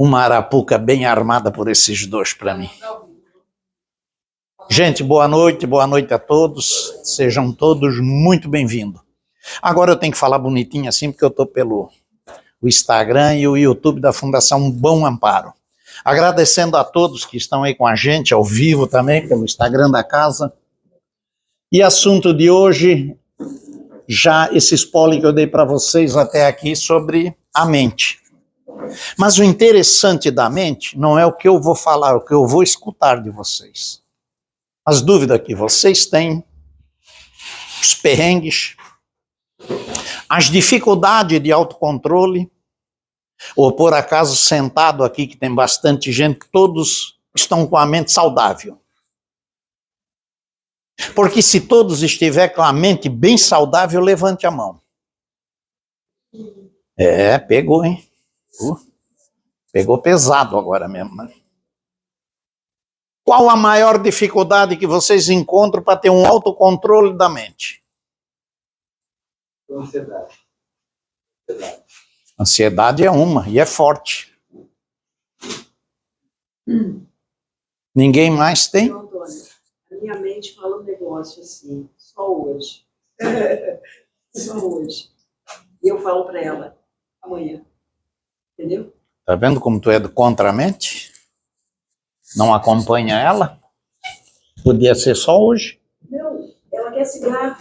uma arapuca bem armada por esses dois para mim. Gente, boa noite a todos. Sejam todos muito bem-vindos. Agora eu tenho que falar bonitinho assim, porque eu estou pelo o Instagram e o YouTube da Fundação Bom Amparo. Agradecendo a todos que estão aí com a gente, ao vivo também, pelo Instagram da casa. E assunto de hoje, já esse spoiler que eu dei para vocês até aqui sobre a mente. Mas o interessante da mente não é o que eu vou falar, é o que eu vou escutar de vocês. As dúvidas que vocês têm, os perrengues, as dificuldades de autocontrole, ou por acaso sentado aqui, que tem bastante gente, todos estão com a mente saudável. Porque se todos estiver com a mente bem saudável, levante a mão. Pegou, hein? Pegou pesado agora mesmo, né? Qual a maior dificuldade que vocês encontram para ter um autocontrole da mente? Ansiedade. Ansiedade é uma, e é forte. Ninguém mais tem? Não, Antônio, a minha mente fala um negócio assim, só hoje. Só hoje. E eu falo para ela amanhã. Entendeu? Tá vendo como tu é contra a mente? Não acompanha ela? Podia ser só hoje. Não, ela quer cigarro.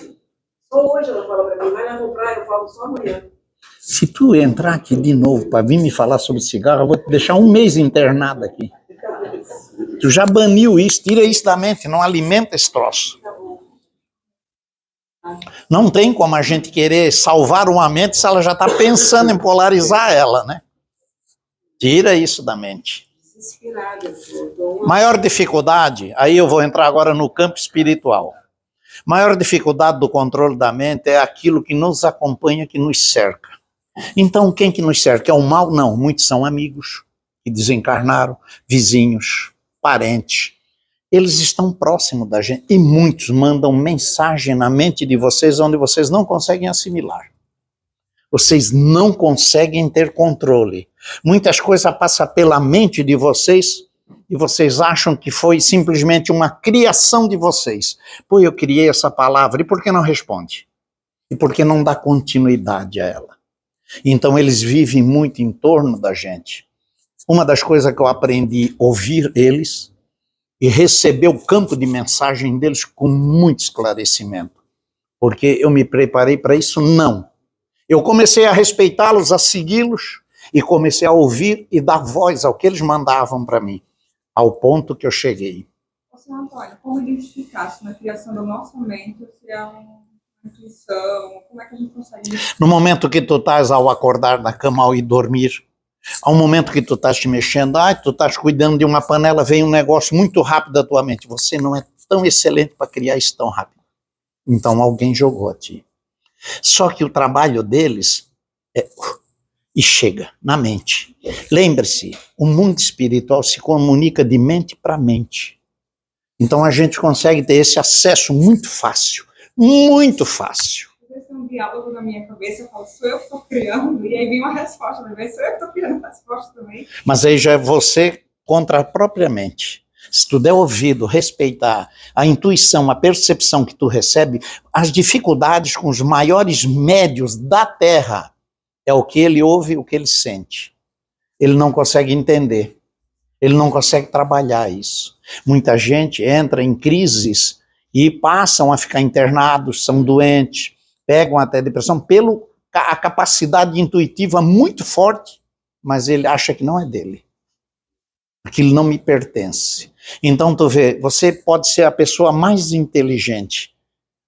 Só hoje ela fala para mim, vai lá comprar, eu falo só amanhã. Se tu entrar aqui de novo para vir me falar sobre cigarro, eu vou te deixar um mês internado aqui. Tu já baniu isso, tira isso da mente, não alimenta esse troço. Não tem como a gente querer salvar uma mente se ela já está pensando em polarizar ela, né? Tira isso da mente. Desesperada. Maior dificuldade, aí eu vou entrar agora no campo espiritual. Maior dificuldade do controle da mente é aquilo que nos acompanha, que nos cerca. Então, quem que nos cerca? É o mal? Não, muitos são amigos que desencarnaram, vizinhos, parentes. Eles estão próximos da gente e muitos mandam mensagem na mente de vocês onde vocês não conseguem assimilar. Vocês não conseguem ter controle. Muitas coisas passam pela mente de vocês e vocês acham que foi simplesmente uma criação de vocês. Pô, eu criei essa palavra, e por que não responde? E por que não dá continuidade a ela? Então eles vivem muito em torno da gente. Uma das coisas que eu aprendi a ouvir eles e receber o campo de mensagem deles com muito esclarecimento. Porque eu me preparei para isso? Não. Eu comecei a respeitá-los, a segui-los, e comecei a ouvir e dar voz ao que eles mandavam para mim, ao ponto que eu cheguei. Senhor Antônio, como identificar se na criação da nossa mente se é uma intuição, como é que a gente consegue? No momento que tu estás ao acordar da cama, ao ir dormir, ao momento que tu estás te mexendo, tu estás cuidando de uma panela, vem um negócio muito rápido da tua mente, você não é tão excelente para criar isso tão rápido. Então alguém jogou a ti. Só que o trabalho deles é... e chega na mente. Lembre-se, o mundo espiritual se comunica de mente para mente. Então a gente consegue ter esse acesso muito fácil. Muito fácil. Esse é um diálogo na minha cabeça, eu falo, sou eu que estou criando, e aí vem uma resposta, mas sou eu que estou criando a resposta também. Mas aí já é você contra a própria mente. Se tu der ouvido, respeitar a intuição, a percepção que tu recebe, as dificuldades com os maiores médios da Terra, é o que ele ouve, o que ele sente. Ele não consegue entender. Ele não consegue trabalhar isso. Muita gente entra em crises e passam a ficar internados, são doentes, pegam até depressão, pela capacidade intuitiva muito forte, mas ele acha que não é dele. Aquilo não me pertence. Então tu vê, você pode ser a pessoa mais inteligente,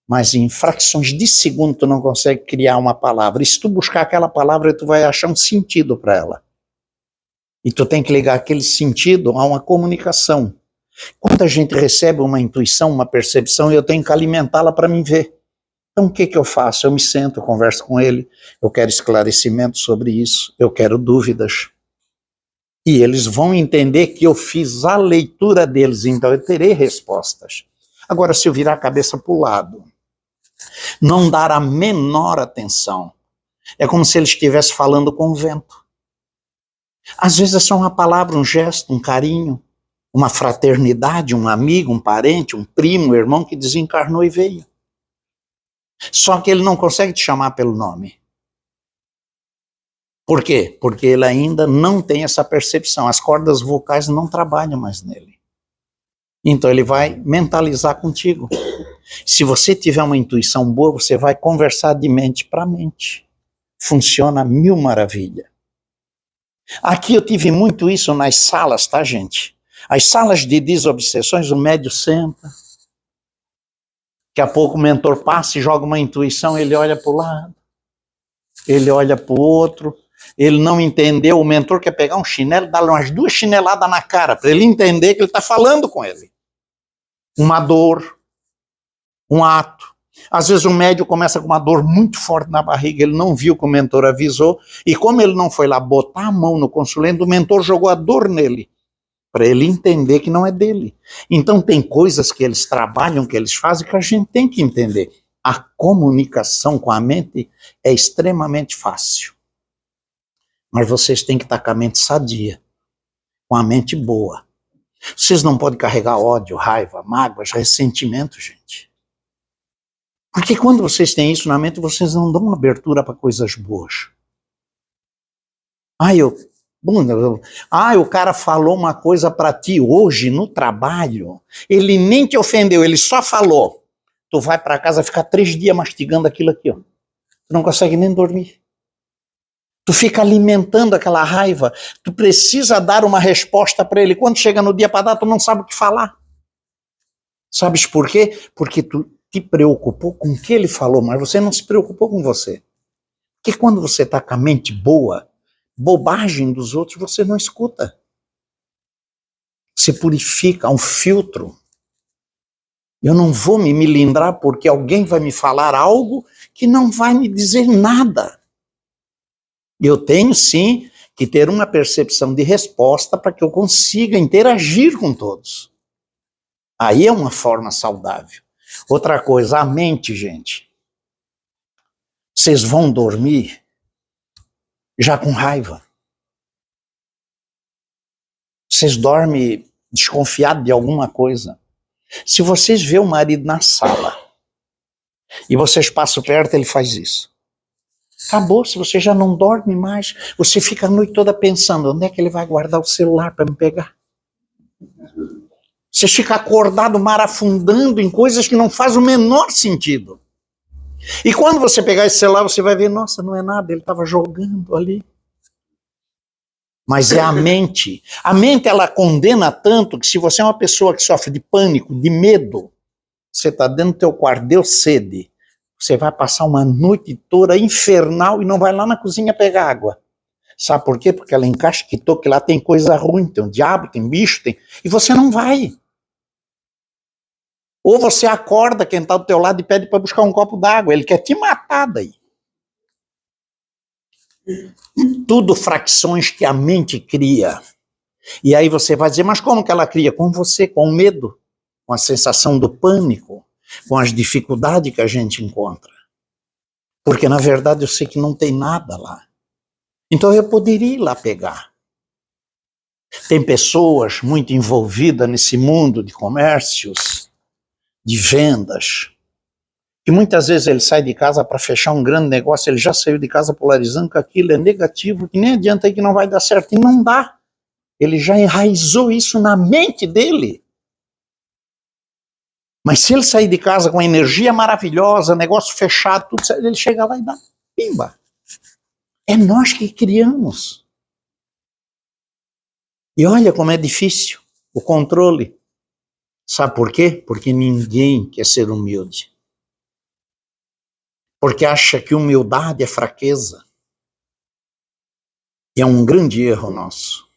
mas em frações de segundo tu não consegue criar uma palavra. E se tu buscar aquela palavra, tu vai achar um sentido para ela. E tu tem que ligar aquele sentido a uma comunicação. Quando a gente recebe uma intuição, uma percepção, eu tenho que alimentá-la para mim ver. Então o que que eu faço? Eu me sento, eu converso com ele, eu quero esclarecimento sobre isso, eu quero dúvidas. E eles vão entender que eu fiz a leitura deles, então eu terei respostas. Agora, se eu virar a cabeça para o lado, não dar a menor atenção, é como se ele estivesse falando com o vento. Às vezes é só uma palavra, um gesto, um carinho, uma fraternidade, um amigo, um parente, um primo, um irmão que desencarnou e veio. Só que ele não consegue te chamar pelo nome. Por quê? Porque ele ainda não tem essa percepção. As cordas vocais não trabalham mais nele. Então ele vai mentalizar contigo. Se você tiver uma intuição boa, você vai conversar de mente para mente. Funciona mil maravilha. Aqui eu tive muito isso nas salas, tá, gente? As salas de desobsessões, o médio senta. Daqui a pouco o mentor passa e joga uma intuição, ele olha para o lado, ele olha para o outro, ele não entendeu, o mentor quer pegar um chinelo, dá umas 2 chineladas na cara, para ele entender que ele está falando com ele. Uma dor, um ato. Às vezes o médium começa com uma dor muito forte na barriga, ele não viu que o mentor avisou, e como ele não foi lá botar a mão no consulente, o mentor jogou a dor nele, para ele entender que não é dele. Então tem coisas que eles trabalham, que eles fazem, que a gente tem que entender. A comunicação com a mente é extremamente fácil. Mas vocês têm que estar com a mente sadia, com a mente boa. Vocês não podem carregar ódio, raiva, mágoas, ressentimento, gente. Porque quando vocês têm isso na mente, vocês não dão abertura para coisas boas. O cara falou uma coisa para ti hoje no trabalho, ele nem te ofendeu, ele só falou. Tu vai para casa ficar 3 dias mastigando aquilo aqui, ó. Tu não consegue nem dormir. Tu fica alimentando aquela raiva, tu precisa dar uma resposta para ele. Quando chega no dia para dar, tu não sabe o que falar. Sabes por quê? Porque tu te preocupou com o que ele falou, mas você não se preocupou com você. Porque quando você está com a mente boa, bobagem dos outros você não escuta. Se purifica, um filtro. Eu não vou me melindrar porque alguém vai me falar algo que não vai me dizer nada. Eu tenho sim que ter uma percepção de resposta para que eu consiga interagir com todos. Aí é uma forma saudável. Outra coisa, a mente, gente. Vocês vão dormir já com raiva. Vocês dormem desconfiados de alguma coisa. Se vocês vê o marido na sala e vocês passam perto, ele faz isso. Acabou, se você já não dorme mais, você fica a noite toda pensando, onde é que ele vai guardar o celular para me pegar? Você fica acordado marafundando em coisas que não faz o menor sentido. E quando você pegar esse celular, você vai ver, nossa, não é nada, ele estava jogando ali. Mas é a mente. A mente, ela condena tanto que se você é uma pessoa que sofre de pânico, de medo, você está dentro do teu quarto, deu sede, você vai passar uma noite toda infernal e não vai lá na cozinha pegar água. Sabe por quê? Porque ela encasquetou que lá tem coisa ruim, tem um diabo, tem bicho, e você não vai. Ou você acorda quem está do teu lado e pede para buscar um copo d'água, ele quer te matar daí. Tudo fracções que a mente cria. E aí você vai dizer, mas como que ela cria? Com você, com o medo, com a sensação do pânico, com as dificuldades que a gente encontra. Porque na verdade eu sei que não tem nada lá. Então eu poderia ir lá pegar. Tem pessoas muito envolvidas nesse mundo de comércios, de vendas, que muitas vezes ele sai de casa para fechar um grande negócio, ele já saiu de casa polarizando que aquilo é negativo, que nem adianta aí que não vai dar certo, e não dá. Ele já enraizou isso na mente dele. Mas se ele sair de casa com energia maravilhosa, negócio fechado, tudo certo, ele chega lá e dá pimba. É nós que criamos. E olha como é difícil o controle. Sabe por quê? Porque ninguém quer ser humilde. Porque acha que humildade é fraqueza. E é um grande erro nosso.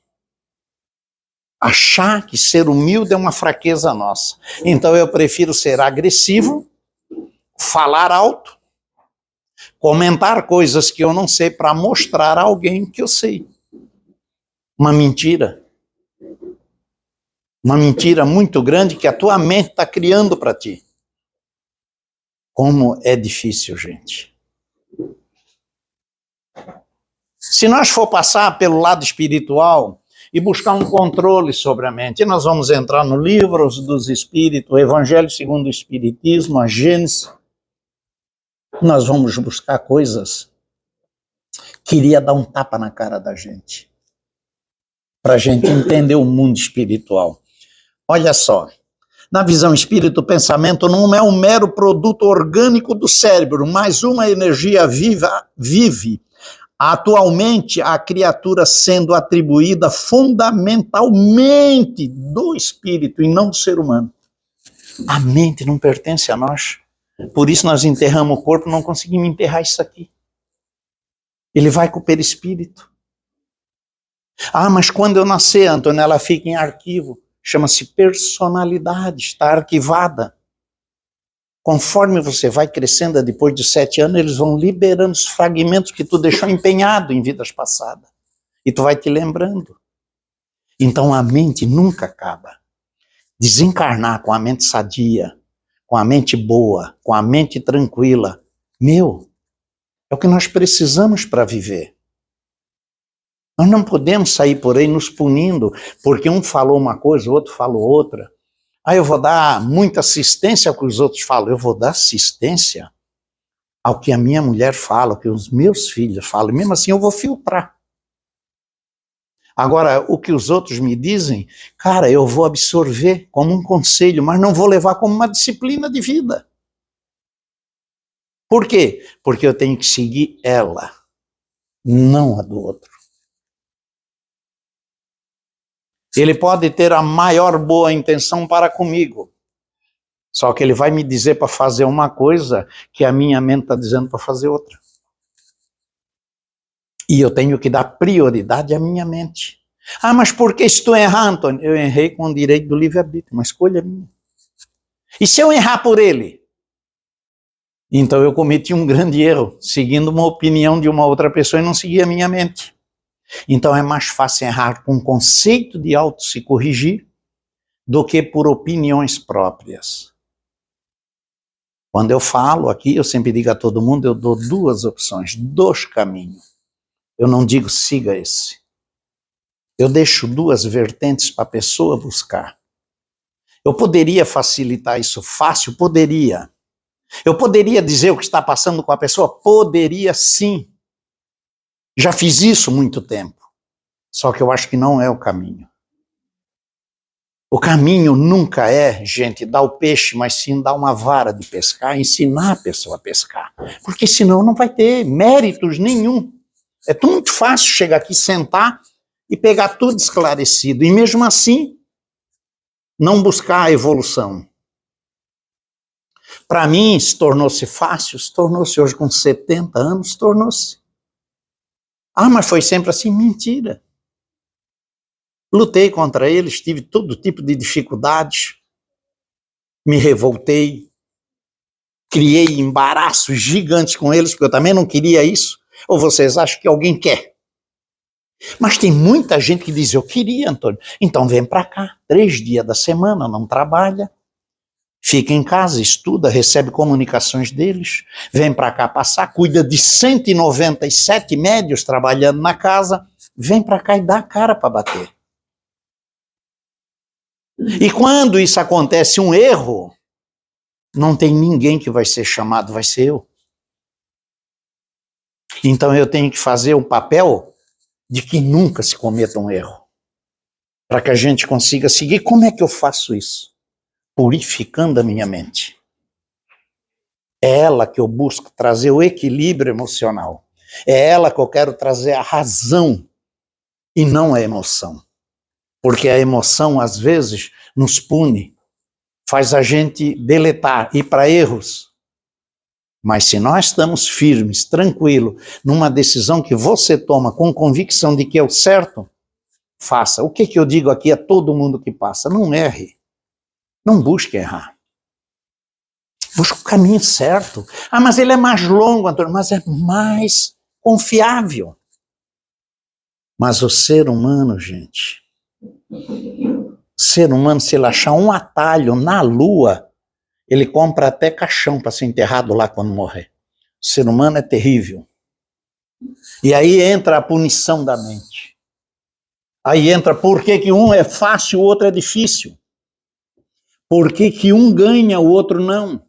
Achar que ser humilde é uma fraqueza nossa. Então eu prefiro ser agressivo, falar alto, comentar coisas que eu não sei para mostrar a alguém que eu sei. Uma mentira. Uma mentira muito grande que a tua mente está criando para ti. Como é difícil, gente. Se nós for passar pelo lado espiritual e buscar um controle sobre a mente, e nós vamos entrar no Livro dos Espíritos, o Evangelho segundo o Espiritismo, a Gênesis, nós vamos buscar coisas que iria dar um tapa na cara da gente, para a gente entender o mundo espiritual. Olha só, na visão espírita, o pensamento não é um mero produto orgânico do cérebro, mas uma energia vive. Atualmente, a criatura sendo atribuída fundamentalmente do espírito e não do ser humano. A mente não pertence a nós. Por isso nós enterramos o corpo, não conseguimos enterrar isso aqui. Ele vai com o perispírito. Ah, mas quando eu nascer, Antônio, ela fica em arquivo. Chama-se personalidade, está arquivada. Conforme você vai crescendo, depois de 7 anos, eles vão liberando os fragmentos que tu deixou empenhado em vidas passadas. E tu vai te lembrando. Então a mente nunca acaba. Desencarnar com a mente sadia, com a mente boa, com a mente tranquila, é o que nós precisamos para viver. Nós não podemos sair por aí nos punindo, porque um falou uma coisa, o outro falou outra. Ah, eu vou dar muita assistência ao que os outros falam. Eu vou dar assistência ao que a minha mulher fala, ao que os meus filhos falam. Mesmo assim eu vou filtrar. Agora, o que os outros me dizem, cara, eu vou absorver como um conselho, mas não vou levar como uma disciplina de vida. Por quê? Porque eu tenho que seguir ela, não a do outro. Ele pode ter a maior boa intenção para comigo, só que ele vai me dizer para fazer uma coisa que a minha mente está dizendo para fazer outra. E eu tenho que dar prioridade à minha mente. Ah, mas por que estou errando, Antônio? Eu errei com o direito do livre-arbítrio, uma escolha minha. E se eu errar por ele? Então eu cometi um grande erro, seguindo uma opinião de uma outra pessoa e não segui a minha mente. Então é mais fácil errar com o conceito de auto se corrigir do que por opiniões próprias. Quando eu falo aqui, eu sempre digo a todo mundo, eu dou 2 opções, 2 caminhos. Eu não digo siga esse. Eu deixo 2 vertentes para a pessoa buscar. Eu poderia facilitar isso fácil? Poderia. Eu poderia dizer o que está passando com a pessoa? Poderia sim. Já fiz isso muito tempo. Só que eu acho que não é o caminho. O caminho nunca é, gente, dar o peixe, mas sim dar uma vara de pescar, ensinar a pessoa a pescar. Porque senão não vai ter méritos nenhum. É muito fácil chegar aqui, sentar e pegar tudo esclarecido. E mesmo assim, não buscar a evolução. Para mim, se tornou-se fácil, se tornou-se hoje com 70 anos, se tornou-se. Ah, mas foi sempre assim? Mentira. Lutei contra eles, tive todo tipo de dificuldades, me revoltei, criei embaraços gigantes com eles, porque eu também não queria isso. Ou vocês acham que alguém quer? Mas tem muita gente que diz, eu queria, Antônio. Então vem para cá, 3 dias da semana, não trabalha, fica em casa, estuda, recebe comunicações deles, vem para cá passar, cuida de 197 médios trabalhando na casa, vem para cá e dá a cara para bater. E quando isso acontece, um erro, não tem ninguém que vai ser chamado, vai ser eu. Então eu tenho que fazer o papel de que nunca se cometa um erro, para que a gente consiga seguir. Como é que eu faço isso? Purificando a minha mente. É ela que eu busco trazer o equilíbrio emocional. É ela que eu quero trazer a razão e não a emoção. Porque a emoção, às vezes, nos pune, faz a gente deletar, ir para erros. Mas se nós estamos firmes, tranquilos, numa decisão que você toma com convicção de que é o certo, faça. O que eu digo aqui a todo mundo que passa? Não erre. Não busque errar. Busque o caminho certo. Ah, mas ele é mais longo, Antônio, mas é mais confiável. Mas o ser humano, gente, ser humano, se ele achar um atalho na lua, ele compra até caixão para ser enterrado lá quando morrer. O ser humano é terrível. E aí entra a punição da mente. Aí entra por que um é fácil, o outro é difícil. Por que um ganha, o outro não?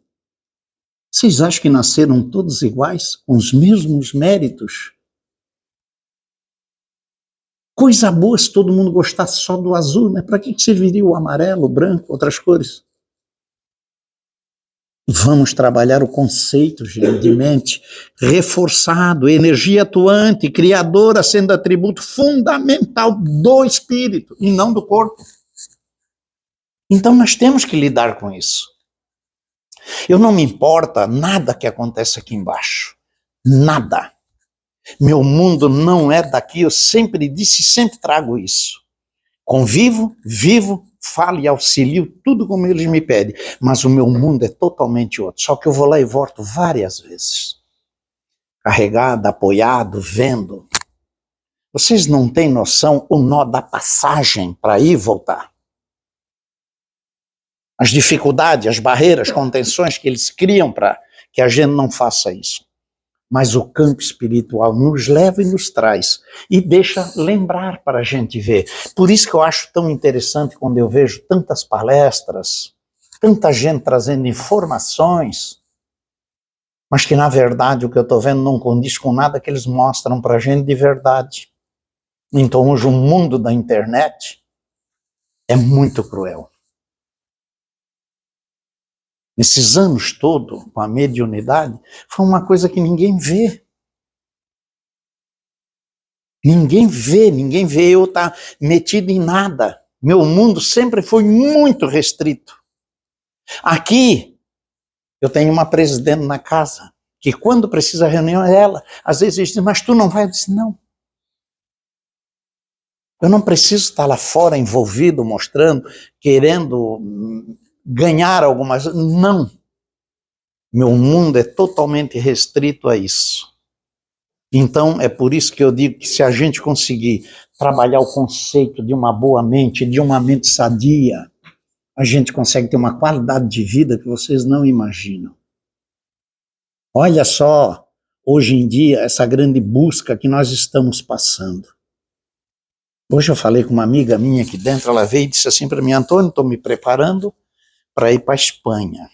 Vocês acham que nasceram todos iguais, com os mesmos méritos? Coisa boa se todo mundo gostasse só do azul, né? Para que serviria o amarelo, o branco, outras cores? Vamos trabalhar o conceito, gente, de mente reforçado, energia atuante, criadora, sendo atributo fundamental do espírito e não do corpo. Então nós temos que lidar com isso. Eu não me importa nada que acontece aqui embaixo. Nada. Meu mundo não é daqui, eu sempre disse e sempre trago isso. Convivo, vivo, falo e auxilio tudo como eles me pedem, mas o meu mundo é totalmente outro. Só que eu vou lá e volto várias vezes. Carregado, apoiado, vendo. Vocês não têm noção o nó da passagem para ir e voltar. As dificuldades, as barreiras, contenções que eles criam para que a gente não faça isso. Mas o campo espiritual nos leva e nos traz e deixa lembrar para a gente ver. Por isso que eu acho tão interessante quando eu vejo tantas palestras, tanta gente trazendo informações, mas que na verdade o que eu estou vendo não condiz com nada que eles mostram para a gente de verdade. Então hoje o mundo da internet é muito cruel. Nesses anos todos, com a mediunidade, foi uma coisa que ninguém vê. Ninguém vê eu estar metido em nada. Meu mundo sempre foi muito restrito. Aqui, eu tenho uma presidente na casa, que quando precisa reunião é ela. Às vezes eles dizem, mas tu não vai? Eu disse, não. Eu não preciso estar lá fora envolvido, mostrando, querendo ganhar algumas... Não. Meu mundo é totalmente restrito a isso. Então, é por isso que eu digo que se a gente conseguir trabalhar o conceito de uma boa mente, de uma mente sadia, a gente consegue ter uma qualidade de vida que vocês não imaginam. Olha só, hoje em dia, essa grande busca que nós estamos passando. Hoje eu falei com uma amiga minha aqui dentro, ela veio e disse assim para mim, Antônio, estou me preparando para ir para a Espanha.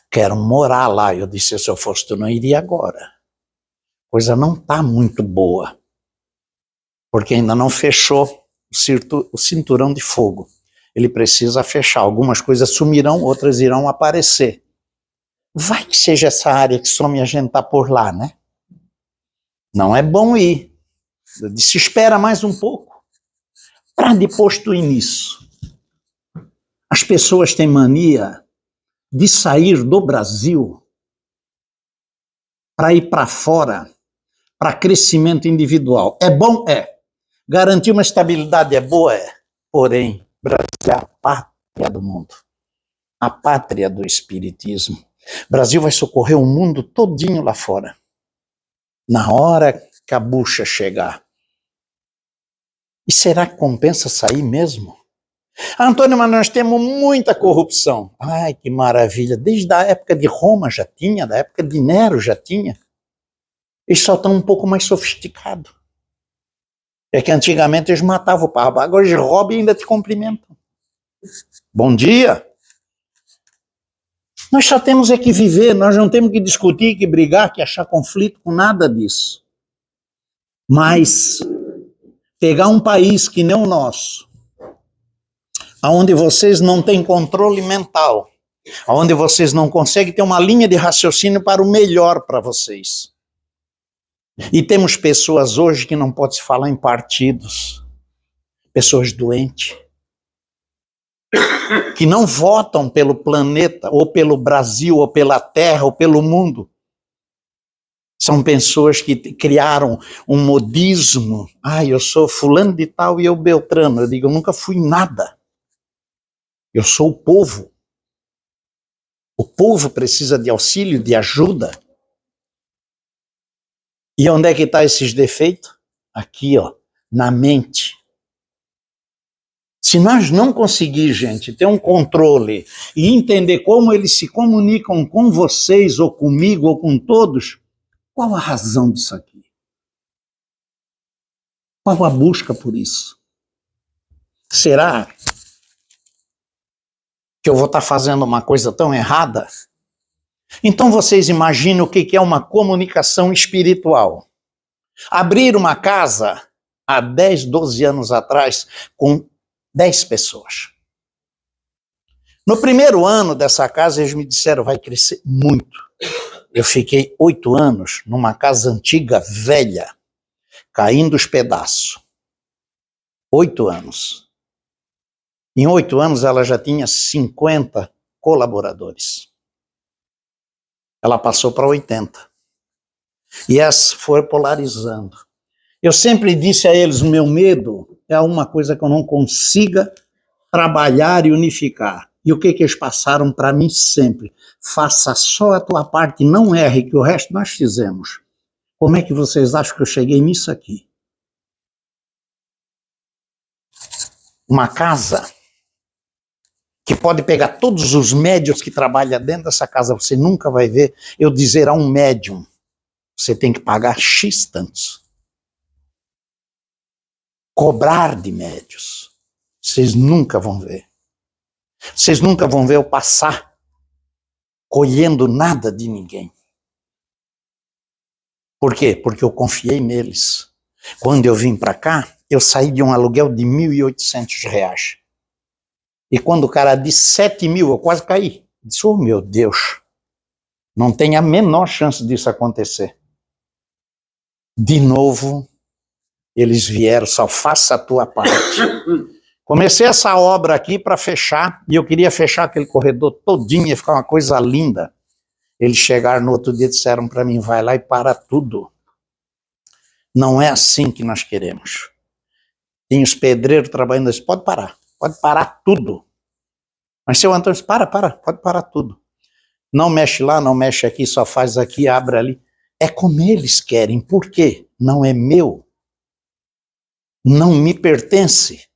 Quero morar lá. Eu disse, se eu fosse, tu não iria agora. A coisa não está muito boa. Porque ainda não fechou o cinturão de fogo. Ele precisa fechar. Algumas coisas sumirão, outras irão aparecer. Vai que seja essa área que some e a gente está por lá, né? Não é bom ir. Eu disse, espera mais um pouco. Para depois tu ir nisso. As pessoas têm mania de sair do Brasil para ir para fora, para crescimento individual. É bom? É. Garantir uma estabilidade é boa? É. Porém, Brasil é a pátria do mundo. A pátria do espiritismo. Brasil vai socorrer o mundo todinho lá fora. Na hora que a bucha chegar. E será que compensa sair mesmo? Antônio, mas nós temos muita corrupção. Ai, que maravilha. Desde a época de Roma já tinha, da época de Nero já tinha. Eles só estão um pouco mais sofisticados. É que antigamente eles matavam o parra. Agora eles roubam e ainda te cumprimentam. Bom dia. Nós só temos é que viver, nós não temos que discutir, que brigar, que achar conflito com nada disso. Mas pegar um país que nem o nosso, onde vocês não têm controle mental, onde vocês não conseguem ter uma linha de raciocínio para o melhor para vocês. E temos pessoas hoje que não pode se falar em partidos, pessoas doentes, que não votam pelo planeta, ou pelo Brasil, ou pela Terra, ou pelo mundo. São pessoas que criaram um modismo. Eu sou fulano de tal e eu Beltrano. Eu digo, eu nunca fui nada. Eu sou o povo. O povo precisa de auxílio, de ajuda. E onde é que está esses defeitos? Aqui, ó, na mente. Se nós não conseguir, gente, ter um controle e entender como eles se comunicam com vocês, ou comigo, ou com todos, qual a razão disso aqui? Qual a busca por isso? Será que eu vou estar fazendo uma coisa tão errada? Então vocês imaginam o que é uma comunicação espiritual. Abrir uma casa há 10, 12 anos atrás com 10 pessoas. No primeiro ano dessa casa, eles me disseram, vai crescer muito. Eu fiquei 8 anos numa casa antiga, velha, caindo os pedaços. 8 anos. Em 8 anos, ela já tinha 50 colaboradores. Ela passou para 80. E essa foi polarizando. Eu sempre disse a eles, o meu medo é uma coisa que eu não consiga trabalhar e unificar. E o que eles passaram para mim sempre? Faça só a tua parte, não erre, que o resto nós fizemos. Como é que vocês acham que eu cheguei nisso aqui? Uma casa que pode pegar todos os médiuns que trabalham dentro dessa casa, você nunca vai ver eu dizer a um médium, você tem que pagar X tantos. Cobrar de médios. Vocês nunca vão ver. Vocês nunca vão ver eu passar colhendo nada de ninguém. Por quê? Porque eu confiei neles. Quando eu vim para cá, eu saí de um aluguel de R$1.800. E quando o cara disse 7.000, eu quase caí. Disse, oh meu Deus, não tem a menor chance disso acontecer. De novo, eles vieram, só faça a tua parte. Comecei essa obra aqui para fechar, e eu queria fechar aquele corredor todinho, ia ficar uma coisa linda. Eles chegaram no outro dia e disseram para mim, vai lá e para tudo. Não é assim que nós queremos. Tem os pedreiros trabalhando assim, pode parar tudo. Mas seu Antônio disse, pode parar tudo. Não mexe lá, não mexe aqui, só faz aqui, abre ali. É como eles querem, por quê? Não é meu. Não me pertence.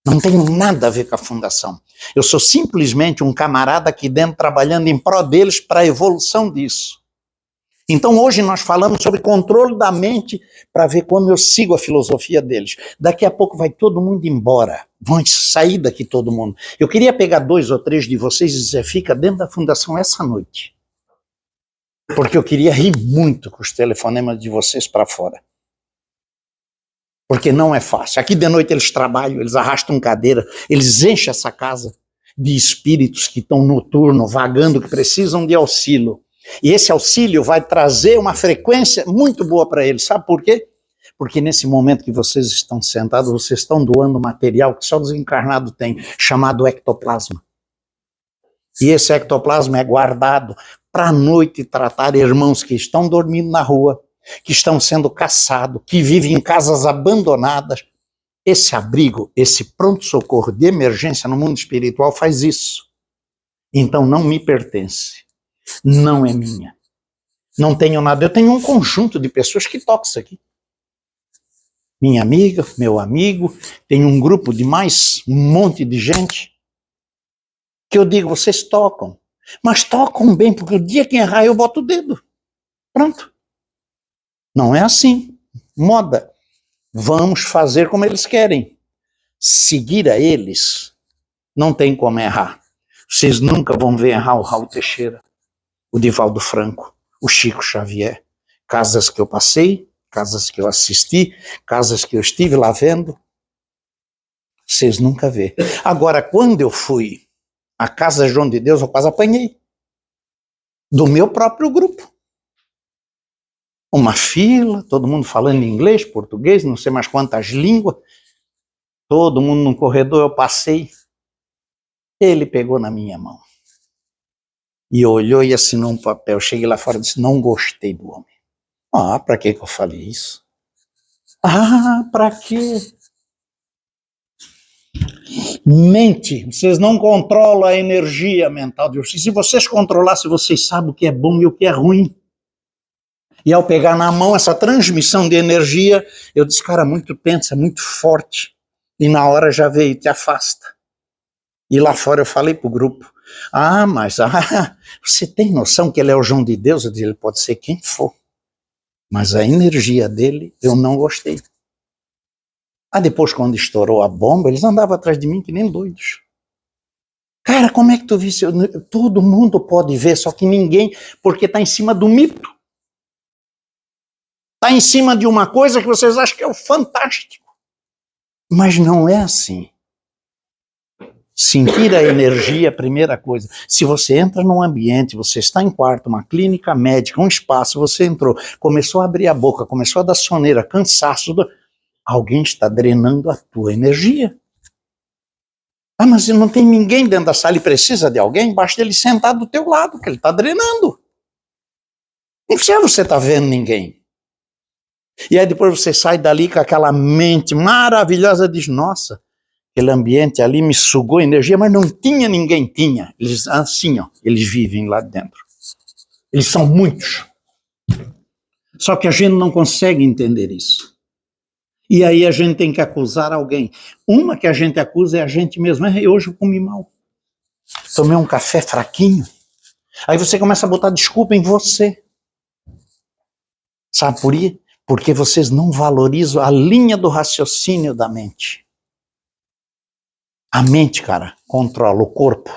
Não tenho nada a ver com a fundação. Eu sou simplesmente um camarada aqui dentro trabalhando em prol deles para a evolução disso. Então hoje nós falamos sobre controle da mente para ver como eu sigo a filosofia deles. Daqui a pouco vai todo mundo embora. Vão sair daqui todo mundo. Eu queria pegar 2 ou 3 de vocês e dizer, fica dentro da fundação essa noite. Porque eu queria rir muito com os telefonemas de vocês para fora. Porque não é fácil. Aqui de noite eles trabalham, eles arrastam cadeira, eles enchem essa casa de espíritos que estão noturno, vagando, que precisam de auxílio. E esse auxílio vai trazer uma frequência muito boa para eles. Sabe por quê? Porque nesse momento que vocês estão sentados, vocês estão doando material que só o desencarnado tem, chamado ectoplasma. E esse ectoplasma é guardado para a noite tratar irmãos que estão dormindo na rua, que estão sendo caçados, que vivem em casas abandonadas. Esse abrigo, esse pronto-socorro de emergência no mundo espiritual faz isso. Então não me pertence. Não é minha. Não tenho nada. Eu tenho um conjunto de pessoas que tocam isso aqui. Minha amiga, meu amigo, tem um grupo de mais um monte de gente que eu digo, vocês tocam. Mas tocam bem, porque o dia que errar eu boto o dedo. Pronto. Não é assim. Moda. Vamos fazer como eles querem. Seguir a eles não tem como errar. Vocês nunca vão ver errar o Raul Teixeira, o Divaldo Franco, o Chico Xavier. Casas que eu passei, casas que eu assisti, casas que eu estive lá vendo. Vocês nunca vê. Agora, quando eu fui à Casa João de Deus, eu quase apanhei. Do meu próprio grupo. Uma fila, todo mundo falando inglês, português, não sei mais quantas línguas. Todo mundo no corredor, eu passei. Ele pegou na minha mão. E olhou e assinou um papel. Cheguei lá fora e disse, não gostei do homem. Ah, para que eu falei isso? Ah, para quê? Mente. Vocês não controlam a energia mental de vocês. Se vocês controlassem, vocês sabem o que é bom e o que é ruim. E ao pegar na mão essa transmissão de energia, eu disse, cara, muito tenso, é muito forte. E na hora já veio, te afasta. E lá fora eu falei pro grupo, mas você tem noção que ele é o João de Deus? Eu disse, ele pode ser quem for. Mas a energia dele, eu não gostei. Aí depois, quando estourou a bomba, eles andavam atrás de mim que nem doidos. Cara, como é que tu visse? Todo mundo pode ver, só que ninguém, porque está em cima do mito. Está em cima de uma coisa que vocês acham que é o fantástico. Mas não é assim. Sentir a energia é a primeira coisa. Se você entra num ambiente, você está em quarto, uma clínica médica, um espaço, você entrou, começou a abrir a boca, começou a dar soneira, cansaço, alguém está drenando a tua energia. Ah, mas não tem ninguém dentro da sala e precisa de alguém? Basta ele sentar do teu lado, que ele está drenando. Não precisa você estar vendo ninguém. E aí depois você sai dali com aquela mente maravilhosa e diz, nossa, aquele ambiente ali me sugou energia, mas não tinha ninguém, tinha. Eles, assim, ó, eles vivem lá dentro. Eles são muitos. Só que a gente não consegue entender isso. E aí a gente tem que acusar alguém. Uma que a gente acusa é a gente mesmo. Hoje eu comi mal. Tomei um café fraquinho. Aí você começa a botar desculpa em você. Sabe por quê? Porque vocês não valorizam a linha do raciocínio da mente. A mente, cara, controla o corpo,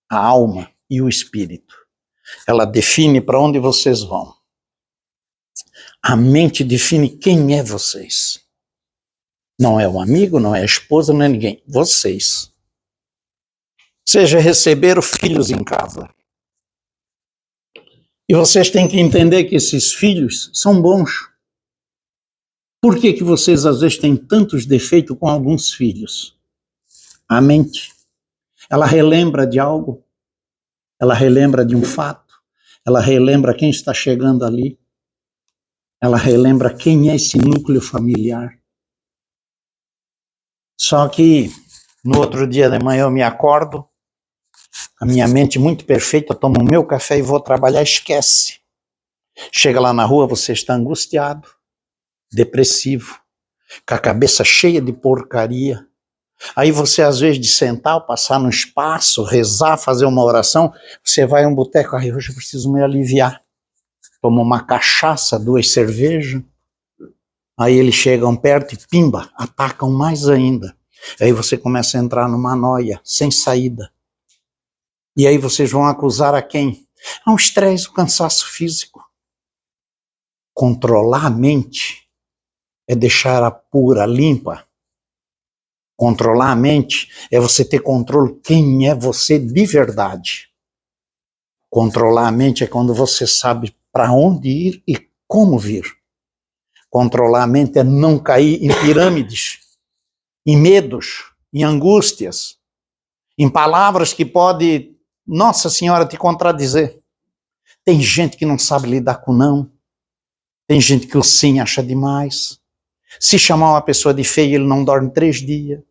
a alma e o espírito. Ela define para onde vocês vão. A mente define quem é vocês. Não é um amigo, não é a esposa, não é ninguém. Vocês. Seja receberam filhos em casa. E vocês têm que entender que esses filhos são bons. Por que que vocês às vezes têm tantos defeitos com alguns filhos? A mente. Ela relembra de algo. Ela relembra de um fato. Ela relembra quem está chegando ali. Ela relembra quem é esse núcleo familiar. Só que no outro dia de manhã eu me acordo, a minha mente muito perfeita, eu tomo o meu café e vou trabalhar, esquece. Chega lá na rua, você está angustiado, depressivo, com a cabeça cheia de porcaria. Aí você, às vezes, de sentar, ou passar no espaço, rezar, fazer uma oração, você vai a um boteco, aí hoje eu preciso me aliviar. Toma uma cachaça, 2 cervejas. Aí eles chegam perto e pimba, atacam mais ainda. Aí você começa a entrar numa noia, sem saída. E aí vocês vão acusar a quem? Um estresse, um cansaço físico. Controlar a mente é deixar-a pura, limpa. Controlar a mente é você ter controle quem é você de verdade. Controlar a mente é quando você sabe para onde ir e como vir. Controlar a mente é não cair em pirâmides, em medos, em angústias, em palavras que podem, Nossa Senhora, te contradizer. Tem gente que não sabe lidar com não. Tem gente que o sim acha demais. Se chamar uma pessoa de feia, ele não dorme 3 dias.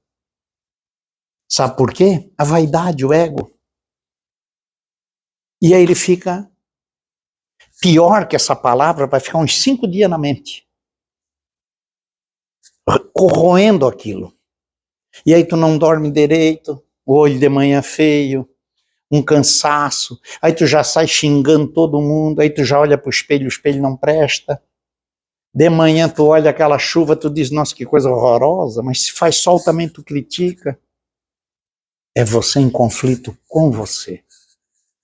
Sabe por quê? A vaidade, o ego. E aí ele fica pior que essa palavra, vai ficar uns 5 dias na mente. Corroendo aquilo. E aí tu não dorme direito, o olho de manhã feio, um cansaço, aí tu já sai xingando todo mundo, aí tu já olha para o espelho não presta. De manhã tu olha aquela chuva, tu diz, nossa, que coisa horrorosa, mas se faz sol também tu critica. É você em conflito com você,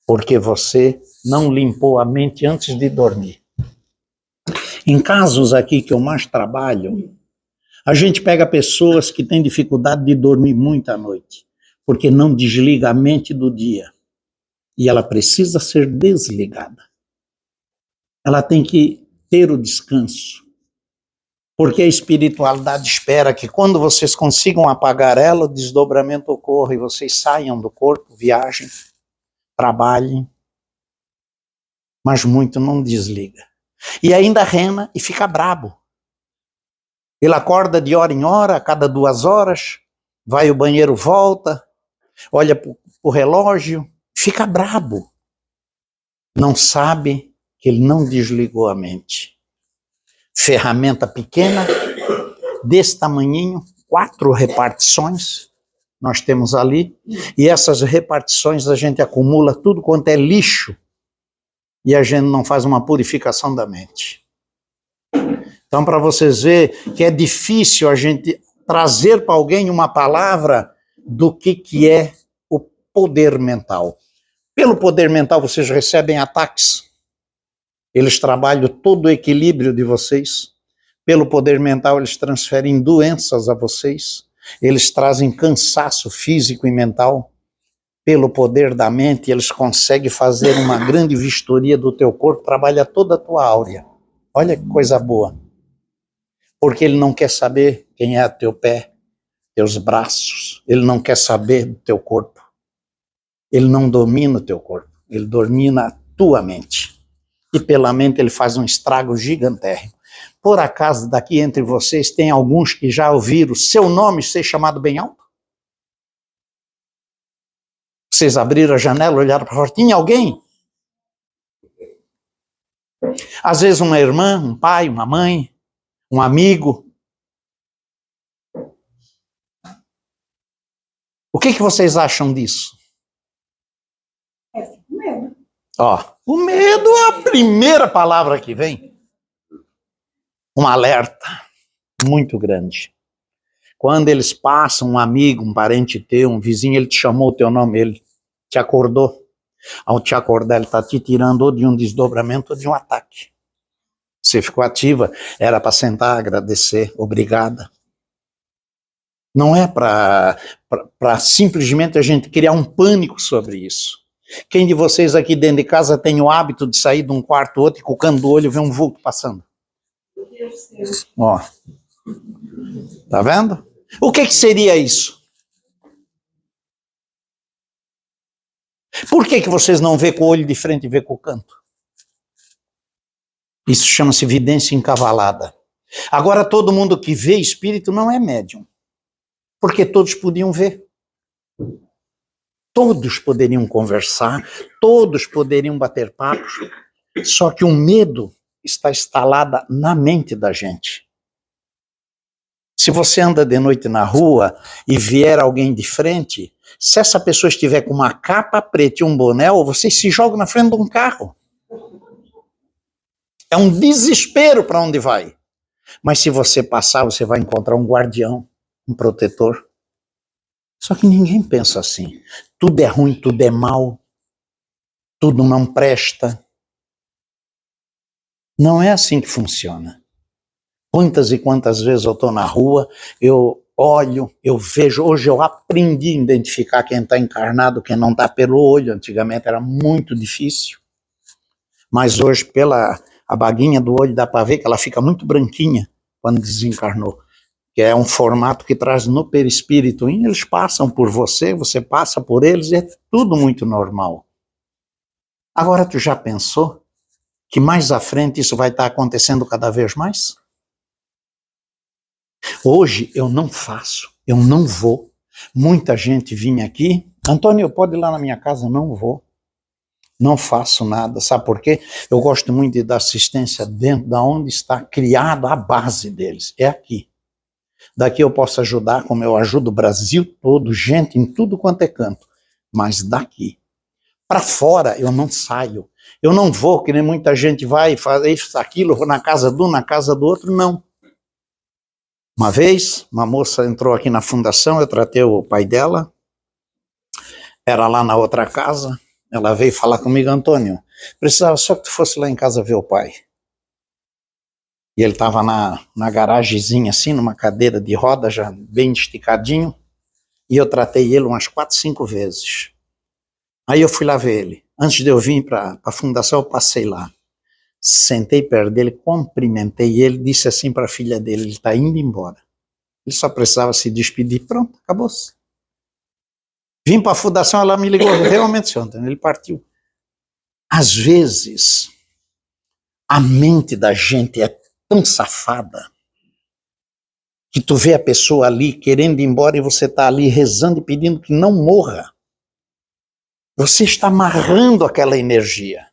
porque você não limpou a mente antes de dormir. Em casos aqui que eu mais trabalho, a gente pega pessoas que têm dificuldade de dormir muito à noite, porque não desliga a mente do dia. E ela precisa ser desligada. Ela tem que ter o descanso. Porque a espiritualidade espera que quando vocês consigam apagar ela, o desdobramento ocorra e vocês saiam do corpo, viajem, trabalhem. Mas muito não desliga. E ainda rena e fica brabo. Ele acorda de hora em hora, a cada 2 horas, vai ao banheiro, volta, olha para o relógio, fica brabo. Não sabe que ele não desligou a mente. Ferramenta pequena, desse tamanhinho, 4 repartições nós temos ali, e essas repartições a gente acumula tudo quanto é lixo, e a gente não faz uma purificação da mente. Então, para vocês verem que é difícil a gente trazer para alguém uma palavra do que é o poder mental. Pelo poder mental vocês recebem ataques. Eles trabalham todo o equilíbrio de vocês. Pelo poder mental eles transferem doenças a vocês. Eles trazem cansaço físico e mental. Pelo poder da mente eles conseguem fazer uma grande vistoria do teu corpo, trabalha toda a tua áurea. Olha que coisa boa. Porque ele não quer saber quem é teu pé, teus braços. Ele não quer saber do teu corpo. Ele não domina o teu corpo. Ele domina a tua mente. E pela mente ele faz um estrago gigantérrimo. Por acaso, daqui entre vocês, tem alguns que já ouviram seu nome ser chamado bem alto? Vocês abriram a janela, olharam para fora, tinha alguém? Às vezes uma irmã, um pai, uma mãe, um amigo. O que vocês acham disso? Medo. Ó, o medo é a primeira palavra que vem. Um alerta muito grande. Quando eles passam, um amigo, um parente teu, um vizinho, ele te chamou o teu nome, ele te acordou. Ao te acordar, ele está te tirando ou de um desdobramento ou de um ataque. Você ficou ativa, era para sentar, agradecer, obrigada. Não é para simplesmente a gente criar um pânico sobre isso. Quem de vocês aqui dentro de casa tem o hábito de sair de um quarto outro e cucando o olho e ver um vulto passando? Meu Deus do céu. Ó, tá vendo? O que seria isso? Por que vocês não vê com o olho de frente e vê com o canto? Isso chama-se vidência encavalada. Agora todo mundo que vê espírito não é médium. Porque todos podiam ver. Todos poderiam conversar, todos poderiam bater papos. Só que o medo está instalado na mente da gente. Se você anda de noite na rua e vier alguém de frente, se essa pessoa estiver com uma capa preta e um boné, você se joga na frente de um carro. É um desespero para onde vai. Mas se você passar, você vai encontrar um guardião, um protetor. Só que ninguém pensa assim. Tudo é ruim, tudo é mal, tudo não presta. Não é assim que funciona. Quantas e quantas vezes eu estou na rua, eu olho, eu vejo, hoje eu aprendi a identificar quem está encarnado, quem não está pelo olho. Antigamente era muito difícil. Mas hoje, pela a baguinha do olho, dá para ver que ela fica muito branquinha quando desencarnou. Que é um formato que traz no perispírito. E eles passam por você, você passa por eles, e é tudo muito normal. Agora, tu já pensou que mais à frente isso vai estar acontecendo cada vez mais? Hoje eu não faço, eu não vou. Muita gente vinha aqui, Antônio, pode ir lá na minha casa? Não vou. Não faço nada, sabe por quê? Eu gosto muito de dar assistência dentro da onde está criada a base deles, é aqui. Daqui eu posso ajudar, como eu ajudo o Brasil todo, gente em tudo quanto é canto, mas daqui. Para fora eu não saio, eu não vou, que nem muita gente vai fazer isso, aquilo, vou na casa de um, na casa do outro, não. Uma vez, uma moça entrou aqui na fundação, eu tratei o pai dela, era lá na outra casa. Ela veio falar comigo, Antônio, precisava só que tu fosse lá em casa ver o pai. E ele estava na garagemzinha assim, numa cadeira de roda, já bem esticadinho, e eu tratei ele umas 4, 5 vezes. Aí eu fui lá ver ele. Antes de eu vir para a fundação, eu passei lá. Sentei perto dele, cumprimentei ele, disse assim para a filha dele, ele está indo embora. Ele só precisava se despedir, pronto, acabou-se. Vim para a fundação, ela me ligou, realmente, senhor Antônio, ele partiu. Às vezes, a mente da gente é tão safada que tu vê a pessoa ali querendo ir embora e você está ali rezando e pedindo que não morra. Você está amarrando aquela energia.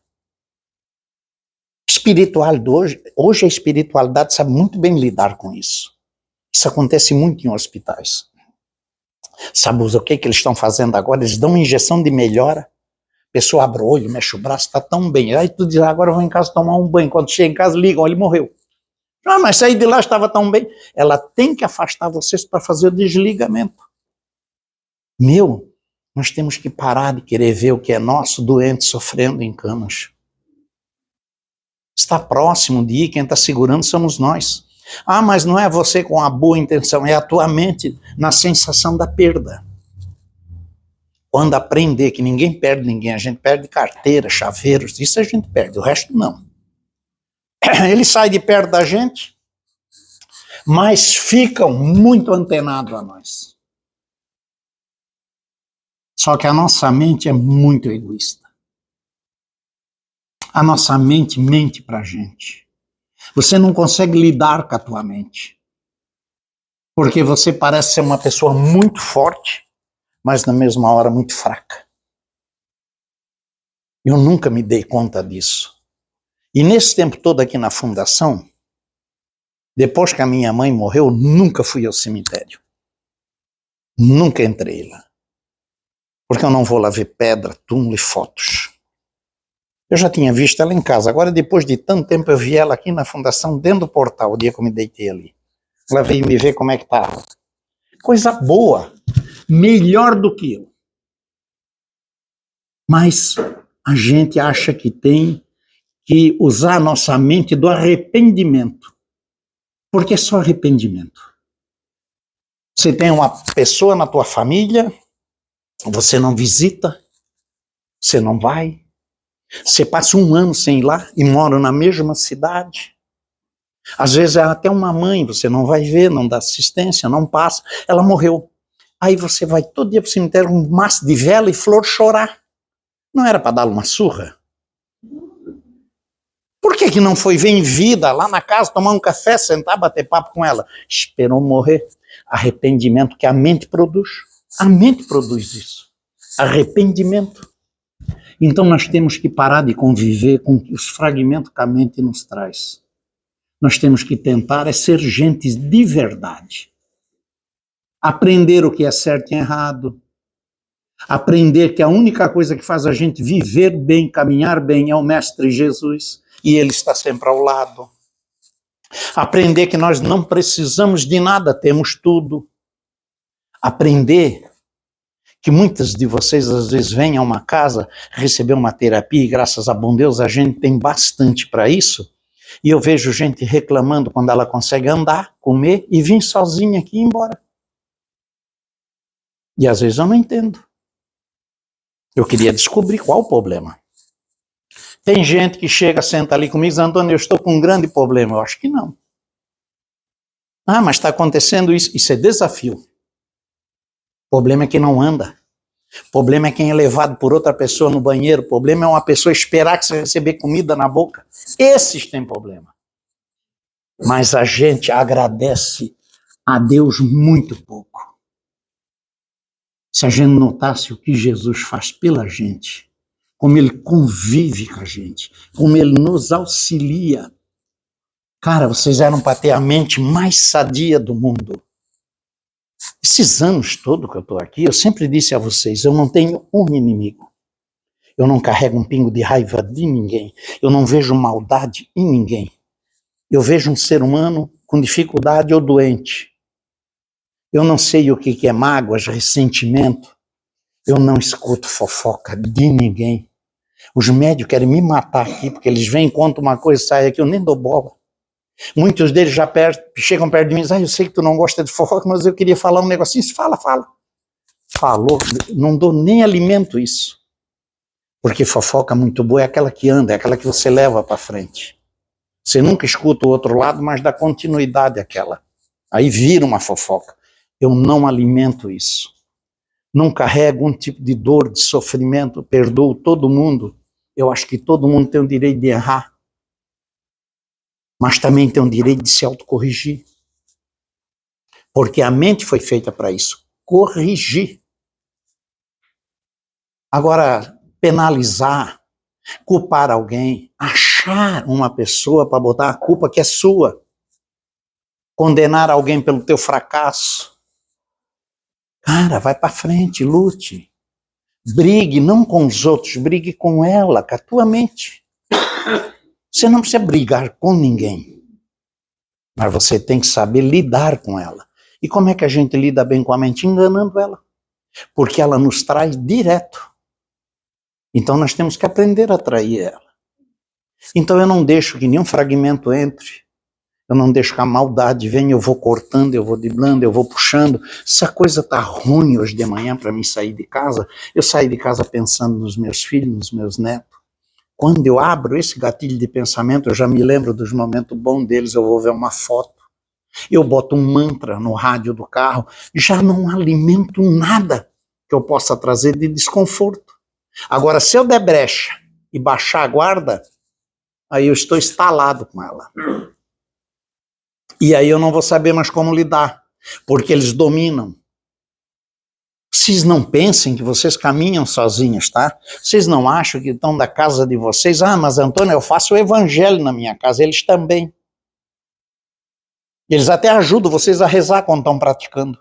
Espiritual de hoje a espiritualidade sabe muito bem lidar com isso. Isso acontece muito em hospitais. Sabe o que eles estão fazendo agora? Eles dão uma injeção de melhora. A pessoa abre o olho, mexe o braço, está tão bem. Aí tu diz, agora eu vou em casa tomar um banho. Quando chega em casa, ligam, ele morreu. Ah, mas saí de lá, estava tão bem. Ela tem que afastar vocês para fazer o desligamento. Nós temos que parar de querer ver o que é nosso doente sofrendo em camas. Está próximo de ir, quem está segurando somos nós. Ah, mas não é você com a boa intenção, é a tua mente na sensação da perda. Quando aprender que ninguém perde ninguém, a gente perde carteira, chaveiros, isso a gente perde, o resto não. Ele sai de perto da gente, mas ficam muito antenados a nós. Só que a nossa mente é muito egoísta. A nossa mente mente para a gente. Você não consegue lidar com a tua mente. Porque você parece ser uma pessoa muito forte, mas na mesma hora muito fraca. Eu nunca me dei conta disso. E nesse tempo todo aqui na fundação, depois que a minha mãe morreu, nunca fui ao cemitério. Nunca entrei lá. Porque eu não vou lá ver pedra, túmulo e fotos. Eu já tinha visto ela em casa. Agora, depois de tanto tempo, eu vi ela aqui na fundação, dentro do portal, o dia que eu me deitei ali. Ela veio me ver como é que estava. Coisa boa. Melhor do que eu. Mas a gente acha que tem que usar a nossa mente do arrependimento. Porque é só arrependimento. Você tem uma pessoa na tua família, você não visita, você não vai. Você passa um ano sem ir lá e mora na mesma cidade. Às vezes é até uma mãe, você não vai ver, não dá assistência, não passa. Ela morreu. Aí você vai todo dia para o cemitério com um maço de vela e flor chorar. Não era para dar uma surra? Por que não foi ver em vida, lá na casa, tomar um café, sentar, bater papo com ela? Esperou morrer. Arrependimento que a mente produz. A mente produz isso. Arrependimento. Então nós temos que parar de conviver com os fragmentos que a mente nos traz. Nós temos que tentar ser gente de verdade. Aprender o que é certo e errado. Aprender que a única coisa que faz a gente viver bem, caminhar bem, é o Mestre Jesus. E Ele está sempre ao lado. Aprender que nós não precisamos de nada, temos tudo. Aprender que muitas de vocês às vezes vêm a uma casa receber uma terapia e graças a bom Deus a gente tem bastante para isso. E eu vejo gente reclamando quando ela consegue andar, comer e vir sozinha aqui e ir embora. E às vezes eu não entendo. Eu queria descobrir qual o problema. Tem gente que chega, senta ali comigo e diz, Antônio, eu estou com um grande problema. Eu acho que não. Ah, mas está acontecendo isso. Isso é desafio. O problema é quem não anda. O problema é quem é levado por outra pessoa no banheiro. O problema é uma pessoa esperar que você receber comida na boca. Esses têm problema. Mas a gente agradece a Deus muito pouco. Se a gente notasse o que Jesus faz pela gente, como Ele convive com a gente, como Ele nos auxilia. Cara, vocês eram para ter a mente mais sadia do mundo. Esses anos todos que eu estou aqui, eu sempre disse a vocês, eu não tenho um inimigo. Eu não carrego um pingo de raiva de ninguém. Eu não vejo maldade em ninguém. Eu vejo um ser humano com dificuldade ou doente. Eu não sei o que é mágoas, ressentimento. Eu não escuto fofoca de ninguém. Os médicos querem me matar aqui, porque eles vêm, contam uma coisa e saem aqui, eu nem dou bola. Muitos deles já chegam perto de mim e dizem, eu sei que tu não gosta de fofoca, mas eu queria falar um negocinho. Fala. Falou, não dou nem alimento isso. Porque fofoca muito boa é aquela que anda, é aquela que você leva para frente. Você nunca escuta o outro lado, mas dá continuidade àquela. Aí vira uma fofoca. Eu não alimento isso. Não carrego um tipo de dor, de sofrimento, perdoo todo mundo. Eu acho que todo mundo tem o direito de errar. Mas também tem o direito de se autocorrigir. Porque a mente foi feita para isso. Corrigir. Agora, penalizar, culpar alguém, achar uma pessoa para botar a culpa que é sua. Condenar alguém pelo teu fracasso. Cara, vai para frente, lute. Brigue não com os outros, brigue com ela, com a tua mente. Você não precisa brigar com ninguém. Mas você tem que saber lidar com ela. E como é que a gente lida bem com a mente? Enganando ela. Porque ela nos traz direto. Então nós temos que aprender a atrair ela. Então eu não deixo que nenhum fragmento entre. Eu não deixo que a maldade venha, eu vou cortando, eu vou driblando, eu vou puxando. Se a coisa está ruim hoje de manhã para mim sair de casa, eu saio de casa pensando nos meus filhos, nos meus netos. Quando eu abro esse gatilho de pensamento, eu já me lembro dos momentos bons deles, eu vou ver uma foto. Eu boto um mantra no rádio do carro, já não alimento nada que eu possa trazer de desconforto. Agora, se eu der brecha e baixar a guarda, aí eu estou instalado com ela. E aí eu não vou saber mais como lidar, porque eles dominam. Vocês não pensem que vocês caminham sozinhos, tá? Vocês não acham que estão da casa de vocês? Ah, mas Antônio, eu faço o evangelho na minha casa. Eles também. Eles até ajudam vocês a rezar quando estão praticando.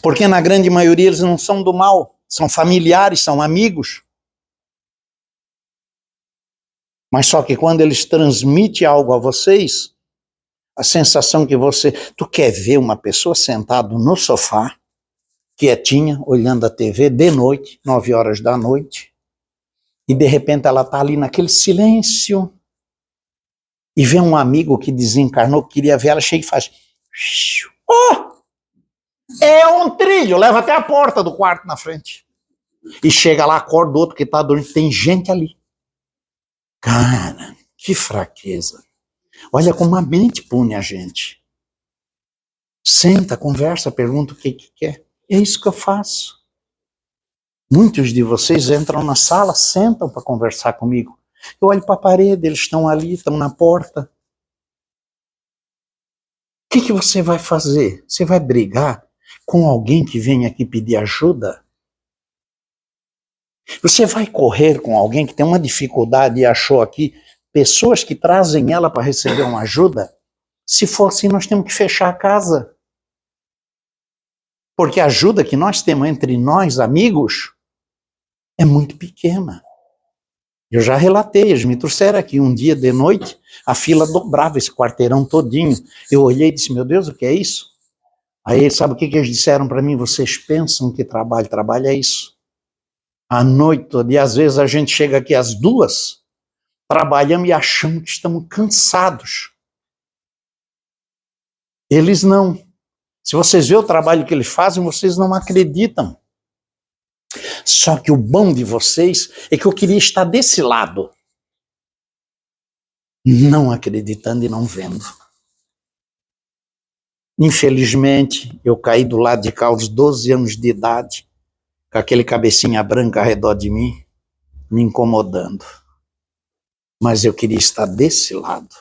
Porque na grande maioria eles não são do mal. São familiares, são amigos. Mas só que quando eles transmitem algo a vocês, a sensação que você... Tu quer ver uma pessoa sentada no sofá, quietinha, olhando a TV de noite, 9 horas da noite, e de repente ela está ali naquele silêncio, e vê um amigo que desencarnou, que queria ver ela, chega e faz... Oh! É um trilho, leva até a porta do quarto na frente. E chega lá, acorda o outro que está dormindo, tem gente ali. Cara, que fraqueza. Olha como a mente pune a gente. Senta, conversa, pergunta o que quer. É isso que eu faço. Muitos de vocês entram na sala, sentam para conversar comigo. Eu olho para a parede, eles estão ali, estão na porta. O que você vai fazer? Você vai brigar com alguém que vem aqui pedir ajuda? Você vai correr com alguém que tem uma dificuldade e achou aqui pessoas que trazem ela para receber uma ajuda? Se for assim, nós temos que fechar a casa. Porque a ajuda que nós temos entre nós, amigos, é muito pequena. Eu já relatei, eles me trouxeram aqui um dia de noite, a fila dobrava esse quarteirão todinho. Eu olhei e disse, meu Deus, o que é isso? Aí sabe o que eles disseram para mim? Vocês pensam que trabalho é isso. À noite toda, e às vezes a gente chega aqui às 2, trabalhamos e achamos que estamos cansados. Eles não. Se vocês verem o trabalho que eles fazem, vocês não acreditam. Só que o bom de vocês é que eu queria estar desse lado. Não acreditando e não vendo. Infelizmente, eu caí do lado de cá aos 12 anos de idade, com aquele cabecinha branca ao redor de mim, me incomodando. Mas eu queria estar desse lado.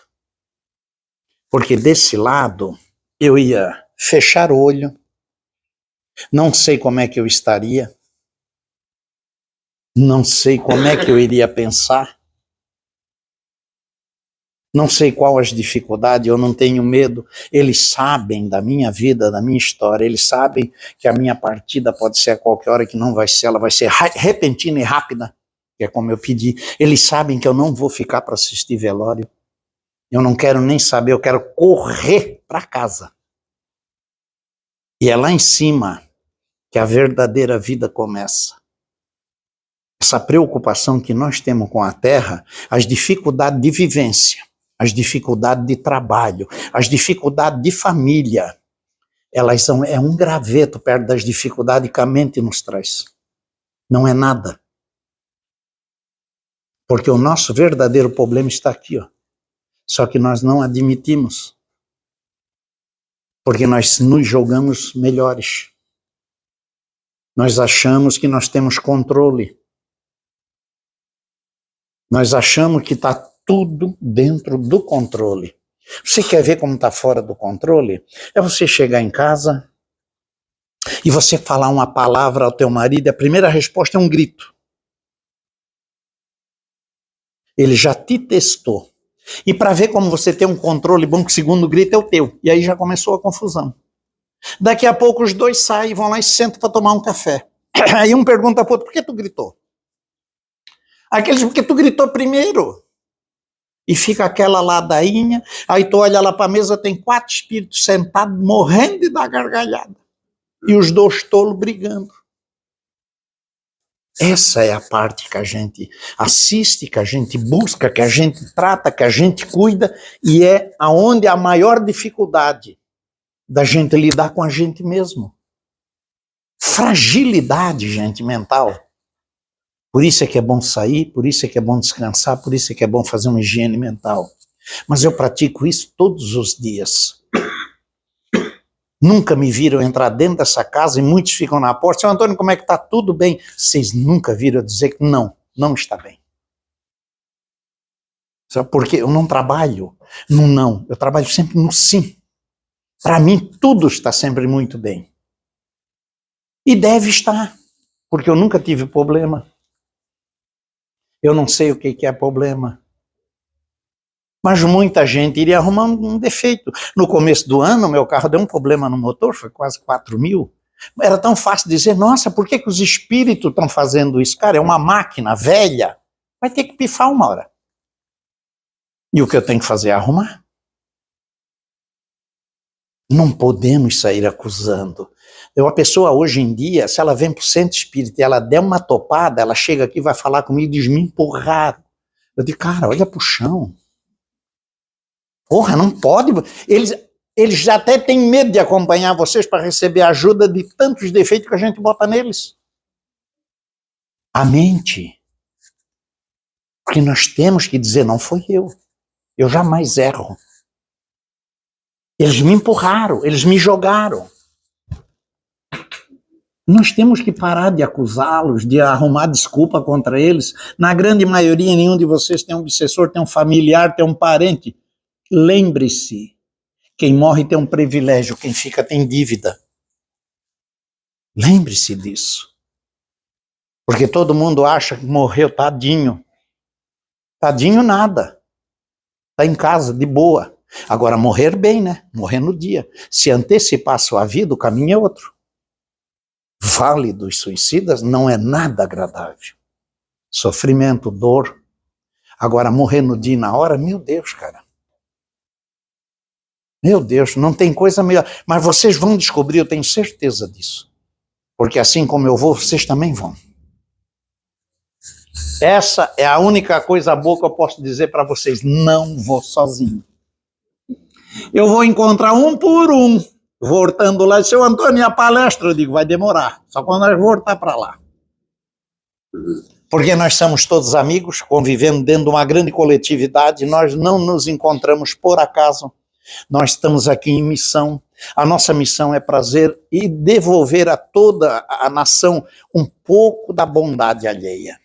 Porque desse lado, eu ia fechar o olho, não sei como é que eu estaria, não sei como é que eu iria pensar, não sei qual as dificuldades, eu não tenho medo. Eles sabem da minha vida, da minha história, eles sabem que a minha partida pode ser a qualquer hora, que não vai ser, ela vai ser repentina e rápida, que é como eu pedi. Eles sabem que eu não vou ficar para assistir velório, eu não quero nem saber, eu quero correr para casa. E é lá em cima que a verdadeira vida começa. Essa preocupação que nós temos com a Terra, as dificuldades de vivência, as dificuldades de trabalho, as dificuldades de família, elas são um graveto perto das dificuldades que a mente nos traz. Não é nada. Porque o nosso verdadeiro problema está aqui, ó. Só que nós não admitimos. Porque nós nos julgamos melhores. Nós achamos que nós temos controle. Nós achamos que está tudo dentro do controle. Você quer ver como está fora do controle? É você chegar em casa e você falar uma palavra ao teu marido e a primeira resposta é um grito. Ele já te testou. E para ver como você tem um controle bom, que o segundo grito é o teu. E aí já começou a confusão. Daqui a pouco os dois saem, vão lá e sentam para tomar um café. Aí um pergunta para o outro, por que tu gritou? Aqueles, porque tu gritou primeiro. E fica aquela ladainha, aí tu olha lá para a mesa, tem 4 espíritos sentados, morrendo de dar gargalhada. E os 2 tolos brigando. Essa é a parte que a gente assiste, que a gente busca, que a gente trata, que a gente cuida, e é aonde a maior dificuldade da gente lidar com a gente mesmo. Fragilidade, gente, mental. Por isso é que é bom sair, por isso é que é bom descansar, por isso é que é bom fazer uma higiene mental. Mas eu pratico isso todos os dias. Nunca me viram entrar dentro dessa casa e muitos ficam na porta. Seu Antônio, como é que está? Tudo bem? Vocês nunca viram eu dizer que não está bem. Sabe por quê? Eu não trabalho no não, eu trabalho sempre no sim. Para mim, tudo está sempre muito bem. E deve estar, porque eu nunca tive problema. Eu não sei o que é problema. Mas muita gente iria arrumar um defeito. No começo do ano, meu carro deu um problema no motor, foi quase 4 mil. Era tão fácil dizer, nossa, por que os espíritos estão fazendo isso? Cara, é uma máquina velha, vai ter que pifar uma hora. E o que eu tenho que fazer é arrumar. Não podemos sair acusando. A pessoa hoje em dia, se ela vem para o centro espírita e ela der uma topada, ela chega aqui e vai falar comigo e diz, me empurraram. Eu digo, cara, olha para o chão. Porra, não pode. Eles já até têm medo de acompanhar vocês para receber ajuda de tantos defeitos que a gente bota neles. A mente. Porque nós temos que dizer, não foi eu. Eu jamais erro. Eles me empurraram, eles me jogaram. Nós temos que parar de acusá-los, de arrumar desculpa contra eles. Na grande maioria, nenhum de vocês tem um obsessor, tem um familiar, tem um parente. Lembre-se, quem morre tem um privilégio, quem fica tem dívida. Lembre-se disso. Porque todo mundo acha que morreu, tadinho. Tadinho nada. Está em casa, de boa. Agora, morrer bem, né? Morrer no dia. Se antecipar a sua vida, o caminho é outro. Vale dos suicidas não é nada agradável. Sofrimento, dor. Agora, morrer no dia e na hora, meu Deus, cara. Meu Deus, não tem coisa melhor. Mas vocês vão descobrir, eu tenho certeza disso. Porque assim como eu vou, vocês também vão. Essa é a única coisa boa que eu posso dizer para vocês. Não vou sozinho. Eu vou encontrar um por um. Voltando lá, seu Antônio, a palestra, eu digo, vai demorar. Só quando nós voltar para lá. Porque nós somos todos amigos, convivendo dentro de uma grande coletividade, nós não nos encontramos por acaso. Nós estamos aqui em missão. A nossa missão é prazer e devolver a toda a nação um pouco da bondade alheia.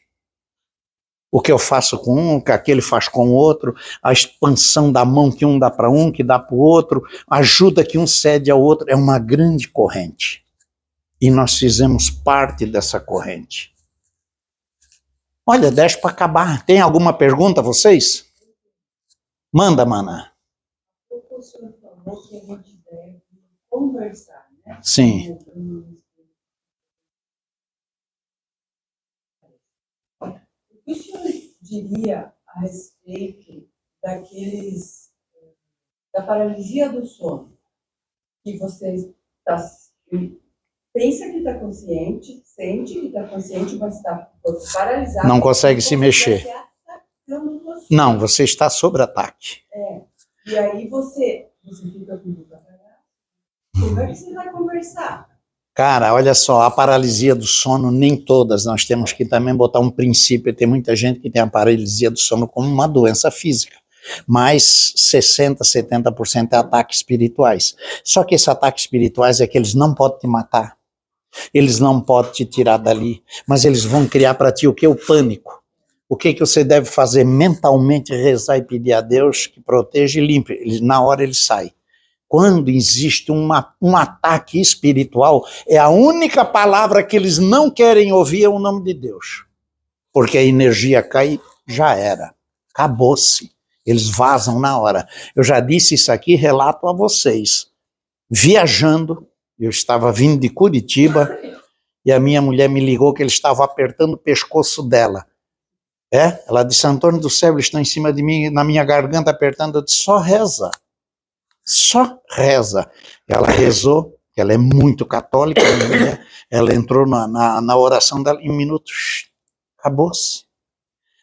O que eu faço com um, o que aquele faz com o outro, a expansão da mão que um dá para um, que dá para o outro, a ajuda que um cede ao outro, é uma grande corrente. E nós fizemos parte dessa corrente. Olha, 10 para acabar. Tem alguma pergunta, vocês? Manda, mana. O senhor falou que a gente deve conversar, né? Sim. O que o senhor diria a respeito da paralisia do sono? Que você pensa que está consciente, sente que está consciente, mas está paralisado. Não consegue se mexer. Não, você está sob ataque. E aí você fica com dúvida. Como é que você vai conversar? Cara, olha só, a paralisia do sono, nem todas, nós temos que também botar um princípio, tem muita gente que tem a paralisia do sono como uma doença física, mas 60%, 70% é ataques espirituais. Só que esses ataques espirituais é que eles não podem te matar, eles não podem te tirar dali, mas eles vão criar para ti o que? O pânico. O que você deve fazer? Mentalmente rezar e pedir a Deus que proteja e limpe, na hora ele sai. Quando existe um ataque espiritual, é a única palavra que eles não querem ouvir é o nome de Deus. Porque a energia cai, já era. Acabou-se. Eles vazam na hora. Eu já disse isso aqui, relato a vocês. Viajando, eu estava vindo de Curitiba e a minha mulher me ligou que ele estava apertando o pescoço dela. Ela disse, Antônio do céu, eles estão em cima de mim, na minha garganta apertando. Eu disse, só reza. Só reza. Ela rezou, ela é muito católica, ela entrou na oração dela, em minutos, acabou-se.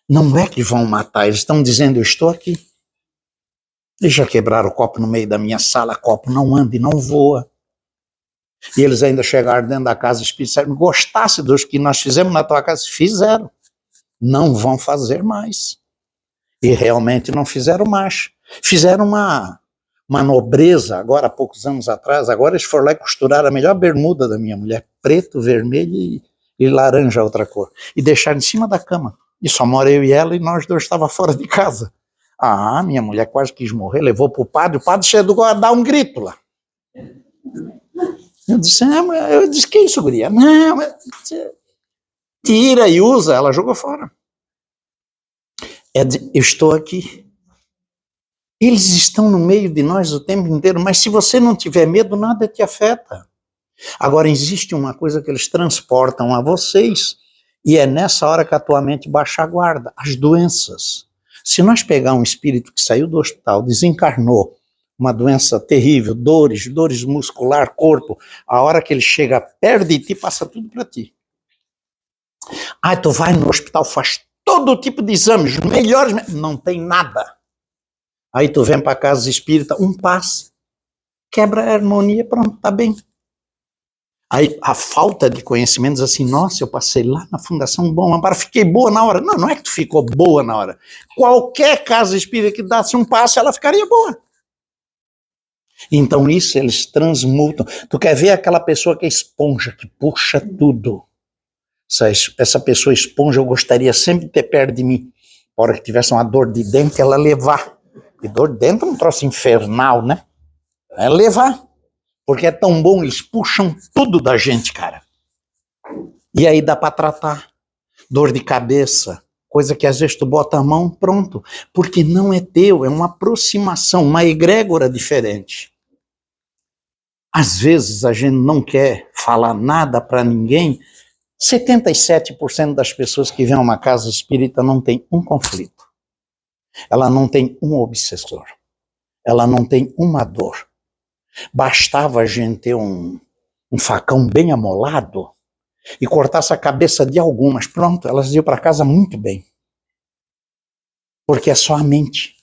Não é que vão matar, eles estão dizendo, eu estou aqui. Eles já quebraram o copo no meio da minha sala, copo não anda e não voa. E eles ainda chegaram dentro da casa espírita, gostasse dos que nós fizemos na tua casa, fizeram. Não vão fazer mais. E realmente não fizeram mais. Fizeram uma nobreza, agora há poucos anos atrás, agora eles foram lá e costuraram a melhor bermuda da minha mulher, preto, vermelho e laranja, outra cor. E deixaram em cima da cama. E só mora eu e ela e nós dois estávamos fora de casa. Minha mulher quase quis morrer, levou para o padre chegou a dar um grito lá. Eu disse, que isso, guria? Não, tira e usa, ela jogou fora. Eu estou aqui. Eles estão no meio de nós o tempo inteiro, mas se você não tiver medo, nada te afeta. Agora, existe uma coisa que eles transportam a vocês, e é nessa hora que a tua mente baixa a guarda, as doenças. Se nós pegar um espírito que saiu do hospital, desencarnou, uma doença terrível, dores muscular, corpo, a hora que ele chega perto de ti, passa tudo para ti. Tu vai no hospital, faz todo tipo de exames, os melhores, não tem nada. Aí tu vem para a casa espírita, um passe, quebra a harmonia, pronto, tá bem. Aí a falta de conhecimento diz assim, nossa, eu passei lá na Fundação Bom Amparo, fiquei boa na hora. Não é que tu ficou boa na hora. Qualquer casa espírita que desse um passe, ela ficaria boa. Então isso eles transmutam. Tu quer ver aquela pessoa que é esponja, que puxa tudo. Essa pessoa esponja eu gostaria sempre de ter perto de mim. Na hora que tivesse uma dor de dente, ela levar. E dor de dente é um troço infernal, né? É levar. Porque é tão bom, eles puxam tudo da gente, cara. E aí dá para tratar. Dor de cabeça, coisa que às vezes tu bota a mão, pronto. Porque não é teu, é uma aproximação, uma egrégora diferente. Às vezes a gente não quer falar nada para ninguém. 77% das pessoas que vêm a uma casa espírita não tem um conflito. Ela não tem um obsessor. Ela não tem uma dor. Bastava a gente ter um facão bem amolado e cortasse a cabeça de algumas. Pronto, elas iam para casa muito bem. Porque é só a mente.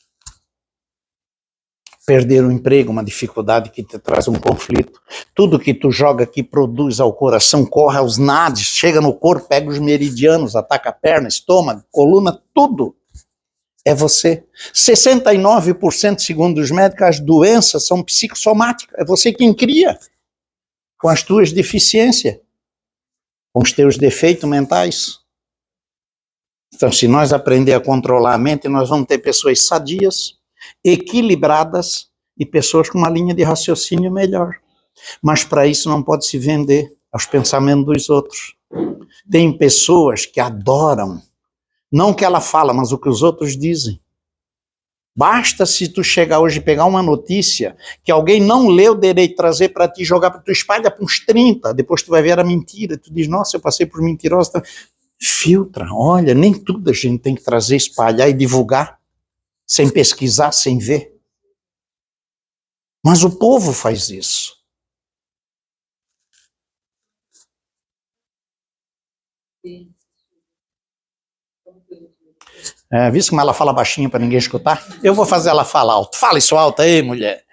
Perder o emprego, uma dificuldade que te traz um conflito. Tudo que tu joga aqui produz ao coração, corre aos nadis, chega no corpo, pega os meridianos, ataca a perna, estômago, coluna, tudo. É você. 69%, segundo os médicos, as doenças são psicossomáticas. É você quem cria. Com as tuas deficiências. Com os teus defeitos mentais. Então, se nós aprender a controlar a mente, nós vamos ter pessoas sadias, equilibradas e pessoas com uma linha de raciocínio melhor. Mas para isso não pode se vender aos pensamentos dos outros. Tem pessoas que adoram, não o que ela fala, mas o que os outros dizem. Basta se tu chegar hoje e pegar uma notícia que alguém não leu direito, trazer para ti, jogar para tu, espalha para uns 30, depois tu vai ver a mentira, tu diz, nossa, eu passei por mentirosa. Filtra, olha, nem tudo a gente tem que trazer, espalhar e divulgar, sem pesquisar, sem ver. Mas o povo faz isso. Viu como ela fala baixinho para ninguém escutar? Eu vou fazer ela falar alto. Fala isso alto aí, mulher.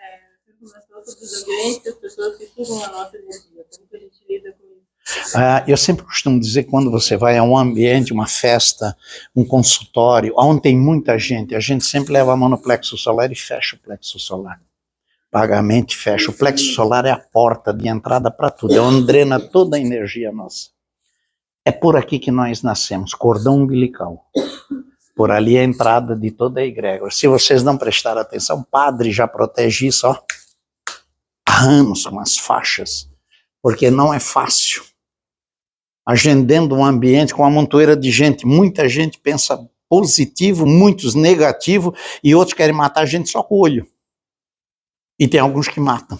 Você comentou sobre os ambientes, as pessoas que sugam a nossa energia. Como que a gente lida com isso? Eu sempre costumo dizer que quando você vai a um ambiente, uma festa, um consultório, onde tem muita gente, a gente sempre leva a mão no plexo solar e fecha o plexo solar. Paga a mente, fecha. O plexo solar é a porta de entrada para tudo, é onde drena toda a energia nossa. É por aqui que nós nascemos, cordão umbilical. Por ali é a entrada de toda a egrégora. Se vocês não prestarem atenção, o padre já protege isso, ó, há anos com as faixas, porque não é fácil. A gente dentro de um ambiente com uma montoeira de gente, muita gente pensa positivo, muitos negativo, e outros querem matar a gente só com o olho. E tem alguns que matam,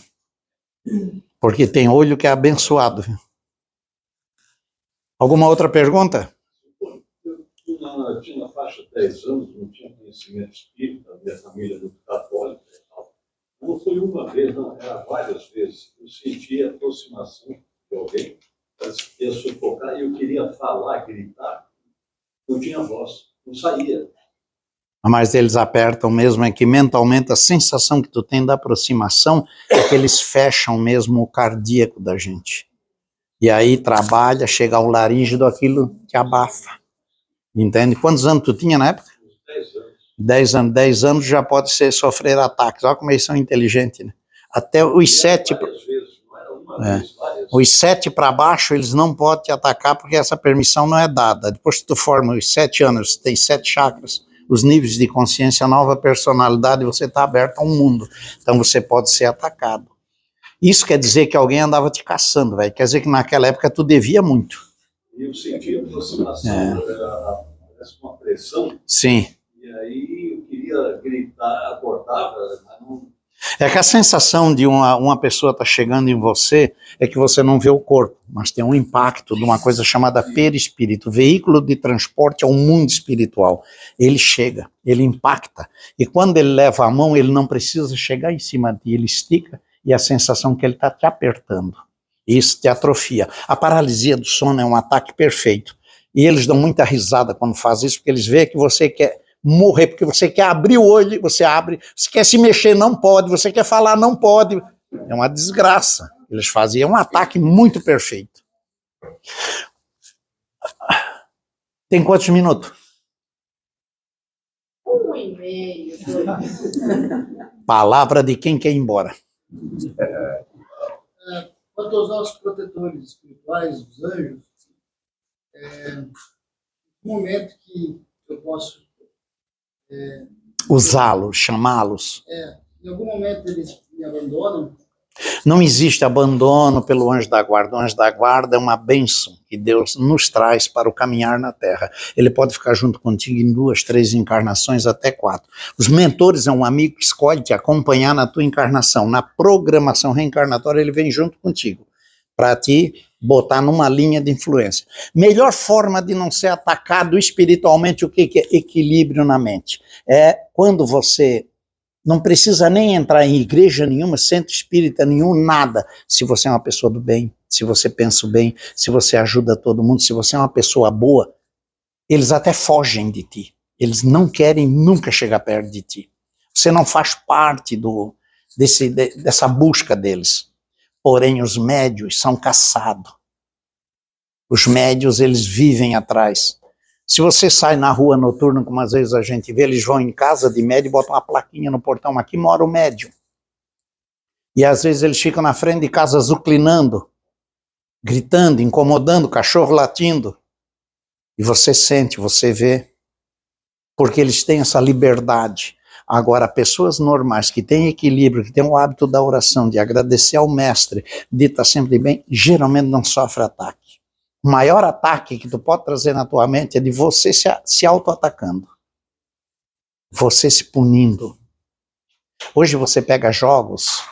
porque tem olho que é abençoado. Alguma outra pergunta? Tinha uma faixa baixo, 10 anos, não tinha conhecimento espírita, minha família é muito católica e tal. Não foi uma vez, não, era várias vezes. Eu senti a aproximação de alguém, ia sufocar, e eu queria falar, gritar, não tinha voz, não saía. Mas eles apertam mesmo, é que mentalmente a sensação que tu tem da aproximação é que eles fecham mesmo o cardíaco da gente. E aí trabalha, chega ao laríngeo, aquilo que abafa. Entende? Quantos anos tu tinha na época? 10 anos. 10 anos. 10 anos já pode sofrer ataques. Olha como eles são inteligentes, né? Até os 7... Várias vezes, não era uma vez, várias. Os 7 para baixo, eles não podem te atacar porque essa permissão não é dada. Depois que tu forma os 7 anos, tem 7 chakras, os níveis de consciência, nova personalidade, você está aberto a um mundo. Então você pode ser atacado. Isso quer dizer que alguém andava te caçando, velho. Quer dizer que naquela época tu devia muito. E eu senti a aproximação, parece uma pressão. Sim. E aí eu queria gritar, acordava, mas não... É que a sensação de uma pessoa estar chegando em você é que você não vê o corpo, mas tem um impacto de uma coisa chamada perispírito. O veículo de transporte é um mundo espiritual. Ele chega, ele impacta. E quando ele leva a mão, ele não precisa chegar em cima de ti, ele estica e a sensação que ele está te apertando. Isso te atrofia. A paralisia do sono é um ataque perfeito. E eles dão muita risada quando fazem isso, porque eles veem que você quer morrer, porque você quer abrir o olho, você abre, você quer se mexer, não pode, você quer falar, não pode. É uma desgraça. Eles faziam um ataque muito perfeito. Tem quantos minutos? 1,5, 2. Palavra de quem quer ir embora. Quanto aos nossos protetores espirituais, os anjos, no momento que eu posso Usá-los, chamá-los. em algum momento eles me abandonam. Não existe abandono pelo anjo da guarda. O anjo da guarda é uma bênção que Deus nos traz para o caminhar na Terra. Ele pode ficar junto contigo em 2, 3 encarnações, até 4. Os mentores é um amigo que escolhe te acompanhar na tua encarnação. Na programação reencarnatória, ele vem junto contigo para te botar numa linha de influência. Melhor forma de não ser atacado espiritualmente, o que é equilíbrio na mente? É quando você não precisa nem entrar em igreja nenhuma, centro espírita nenhum, nada. Se você é uma pessoa do bem, se você pensa o bem, se você ajuda todo mundo, se você é uma pessoa boa, eles até fogem de ti. Eles não querem nunca chegar perto de ti. Você não faz parte dessa busca deles. Porém, os médios são caçados. Os médios, eles vivem atrás. Se você sai na rua noturna, como às vezes a gente vê, eles vão em casa de médium e botam uma plaquinha no portão, aqui mora o médium. E às vezes eles ficam na frente de casa azuclinando, gritando, incomodando, cachorro latindo. E você sente, você vê, porque eles têm essa liberdade. Agora, pessoas normais, que têm equilíbrio, que têm o hábito da oração, de agradecer ao mestre, de estar sempre bem, geralmente não sofre ataque. O maior ataque que tu pode trazer na tua mente é de você se auto-atacando. Você se punindo. Hoje você pega jogos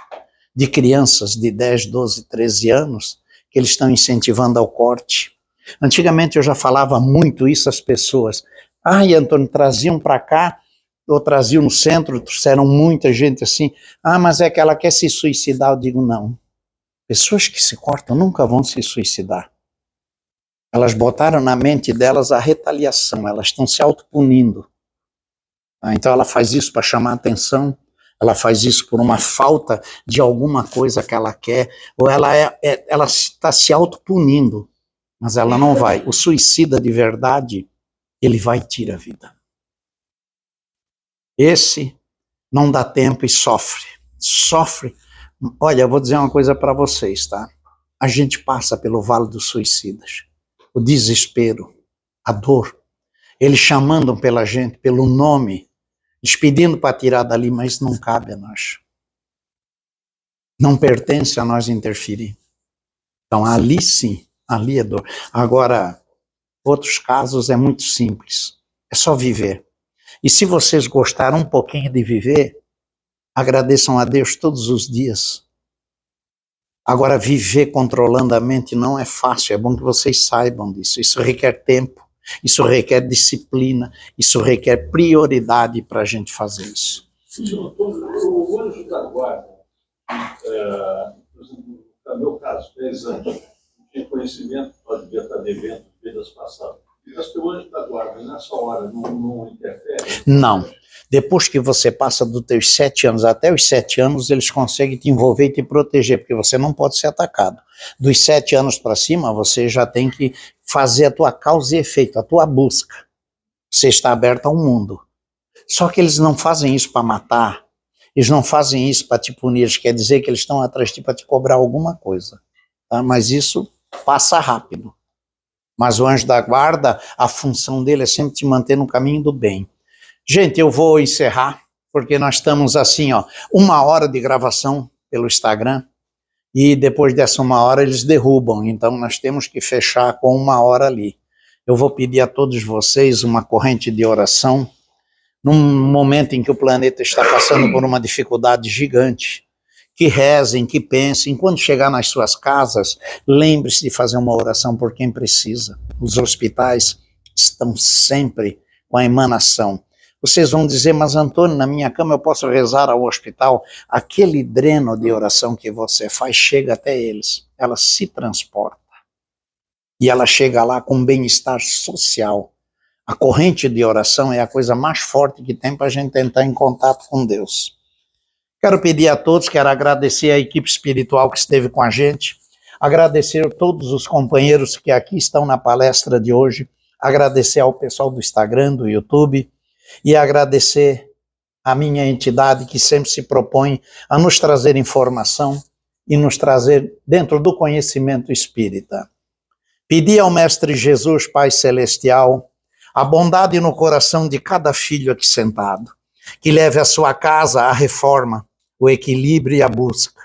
de crianças de 10, 12, 13 anos, que eles estão incentivando ao corte. Antigamente eu já falava muito isso às pessoas. Ai, Antônio, traziam para cá, ou traziam no centro, trouxeram muita gente assim. Ah, mas é que ela quer se suicidar. Eu digo, não. Pessoas que se cortam nunca vão se suicidar. Elas botaram na mente delas a retaliação, elas estão se autopunindo. Então ela faz isso para chamar atenção, ela faz isso por uma falta de alguma coisa que ela quer, ou ela está se autopunindo, mas ela não vai. O suicida de verdade, ele vai tirar a vida. Esse não dá tempo e sofre. Sofre. Olha, eu vou dizer uma coisa para vocês, tá? A gente passa pelo vale dos suicidas. O desespero, a dor, eles chamando pela gente, pelo nome, eles pedindo para tirar dali, mas não cabe a nós. Não pertence a nós interferir. Então ali sim, ali é dor. Agora, outros casos é muito simples, é só viver. E se vocês gostaram um pouquinho de viver, agradeçam a Deus todos os dias. Agora, viver controlando a mente não é fácil, é bom que vocês saibam disso. Isso requer tempo, Isso requer disciplina, isso requer prioridade para a gente fazer isso. O anjo da guarda, no meu caso, 10 anos, não tinha conhecimento, pode estar devendo vidas passadas. Mas que o anjo da guarda, nessa hora, não interfere? Não. Depois que você passa dos teus 7 anos até os 7 anos, eles conseguem te envolver e te proteger, porque você não pode ser atacado. Dos 7 anos para cima, você já tem que fazer a tua causa e efeito, a tua busca. Você está aberto ao mundo. Só que eles não fazem isso para matar, eles não fazem isso para te punir, eles quer dizer que eles estão atrás de ti para te cobrar alguma coisa. Tá? Mas isso passa rápido. Mas o anjo da guarda, a função dele é sempre te manter no caminho do bem. Gente, eu vou encerrar, porque nós estamos assim, ó, 1 hora de gravação pelo Instagram, e depois dessa 1 hora eles derrubam, então nós temos que fechar com 1 hora ali. Eu vou pedir a todos vocês uma corrente de oração, num momento em que o planeta está passando por uma dificuldade gigante, que rezem, que pensem, quando chegar nas suas casas, lembre-se de fazer uma oração por quem precisa. Os hospitais estão sempre com a emanação. Vocês vão dizer, mas Antônio, na minha cama eu posso rezar ao hospital? Aquele dreno de oração que você faz chega até eles, ela se transporta. E ela chega lá com bem-estar social. A corrente de oração é a coisa mais forte que tem para a gente entrar em contato com Deus. Quero pedir a todos, quero agradecer a equipe espiritual que esteve com a gente, agradecer a todos os companheiros que aqui estão na palestra de hoje, agradecer ao pessoal do Instagram, do YouTube, e agradecer a minha entidade que sempre se propõe a nos trazer informação e nos trazer dentro do conhecimento espírita. Pedir ao Mestre Jesus, Pai Celestial, a bondade no coração de cada filho aqui sentado, que leve a sua casa a reforma, o equilíbrio e a busca,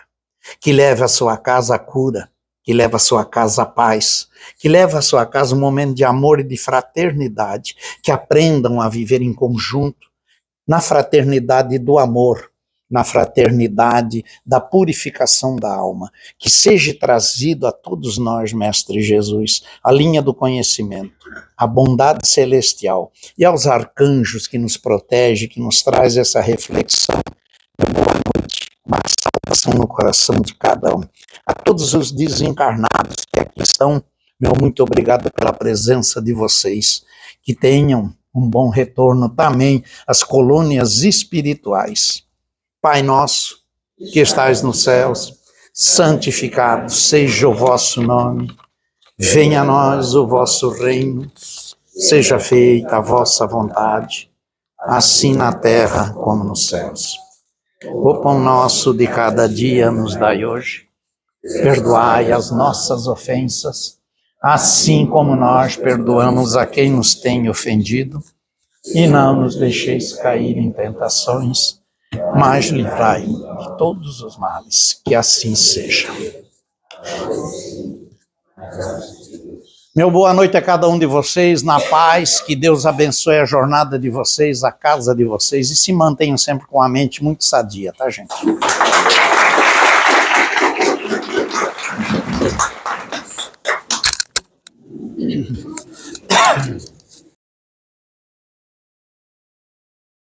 que leve a sua casa a cura, que leve a sua casa a paz, que leve a sua casa um momento de amor e de fraternidade, que aprendam a viver em conjunto, na fraternidade do amor, na fraternidade da purificação da alma, que seja trazido a todos nós, Mestre Jesus, a linha do conhecimento, a bondade celestial, e aos arcanjos que nos protege, que nos traz essa reflexão. Boa noite, uma salvação no coração de cada um. A todos os desencarnados que aqui estão, meu muito obrigado pela presença de vocês. Que tenham um bom retorno também às colônias espirituais. Pai nosso, que estais nos céus, santificado seja o vosso nome. Venha a nós o vosso reino. Seja feita a vossa vontade, assim na terra como nos céus. O pão nosso de cada dia nos dai hoje. Perdoai as nossas ofensas, assim como nós perdoamos a quem nos tem ofendido. E não nos deixeis cair em tentações, mas livrai de todos os males. Que assim seja. Meu boa noite a cada um de vocês, na paz, que Deus abençoe a jornada de vocês, a casa de vocês, e se mantenham sempre com a mente muito sadia, tá, gente?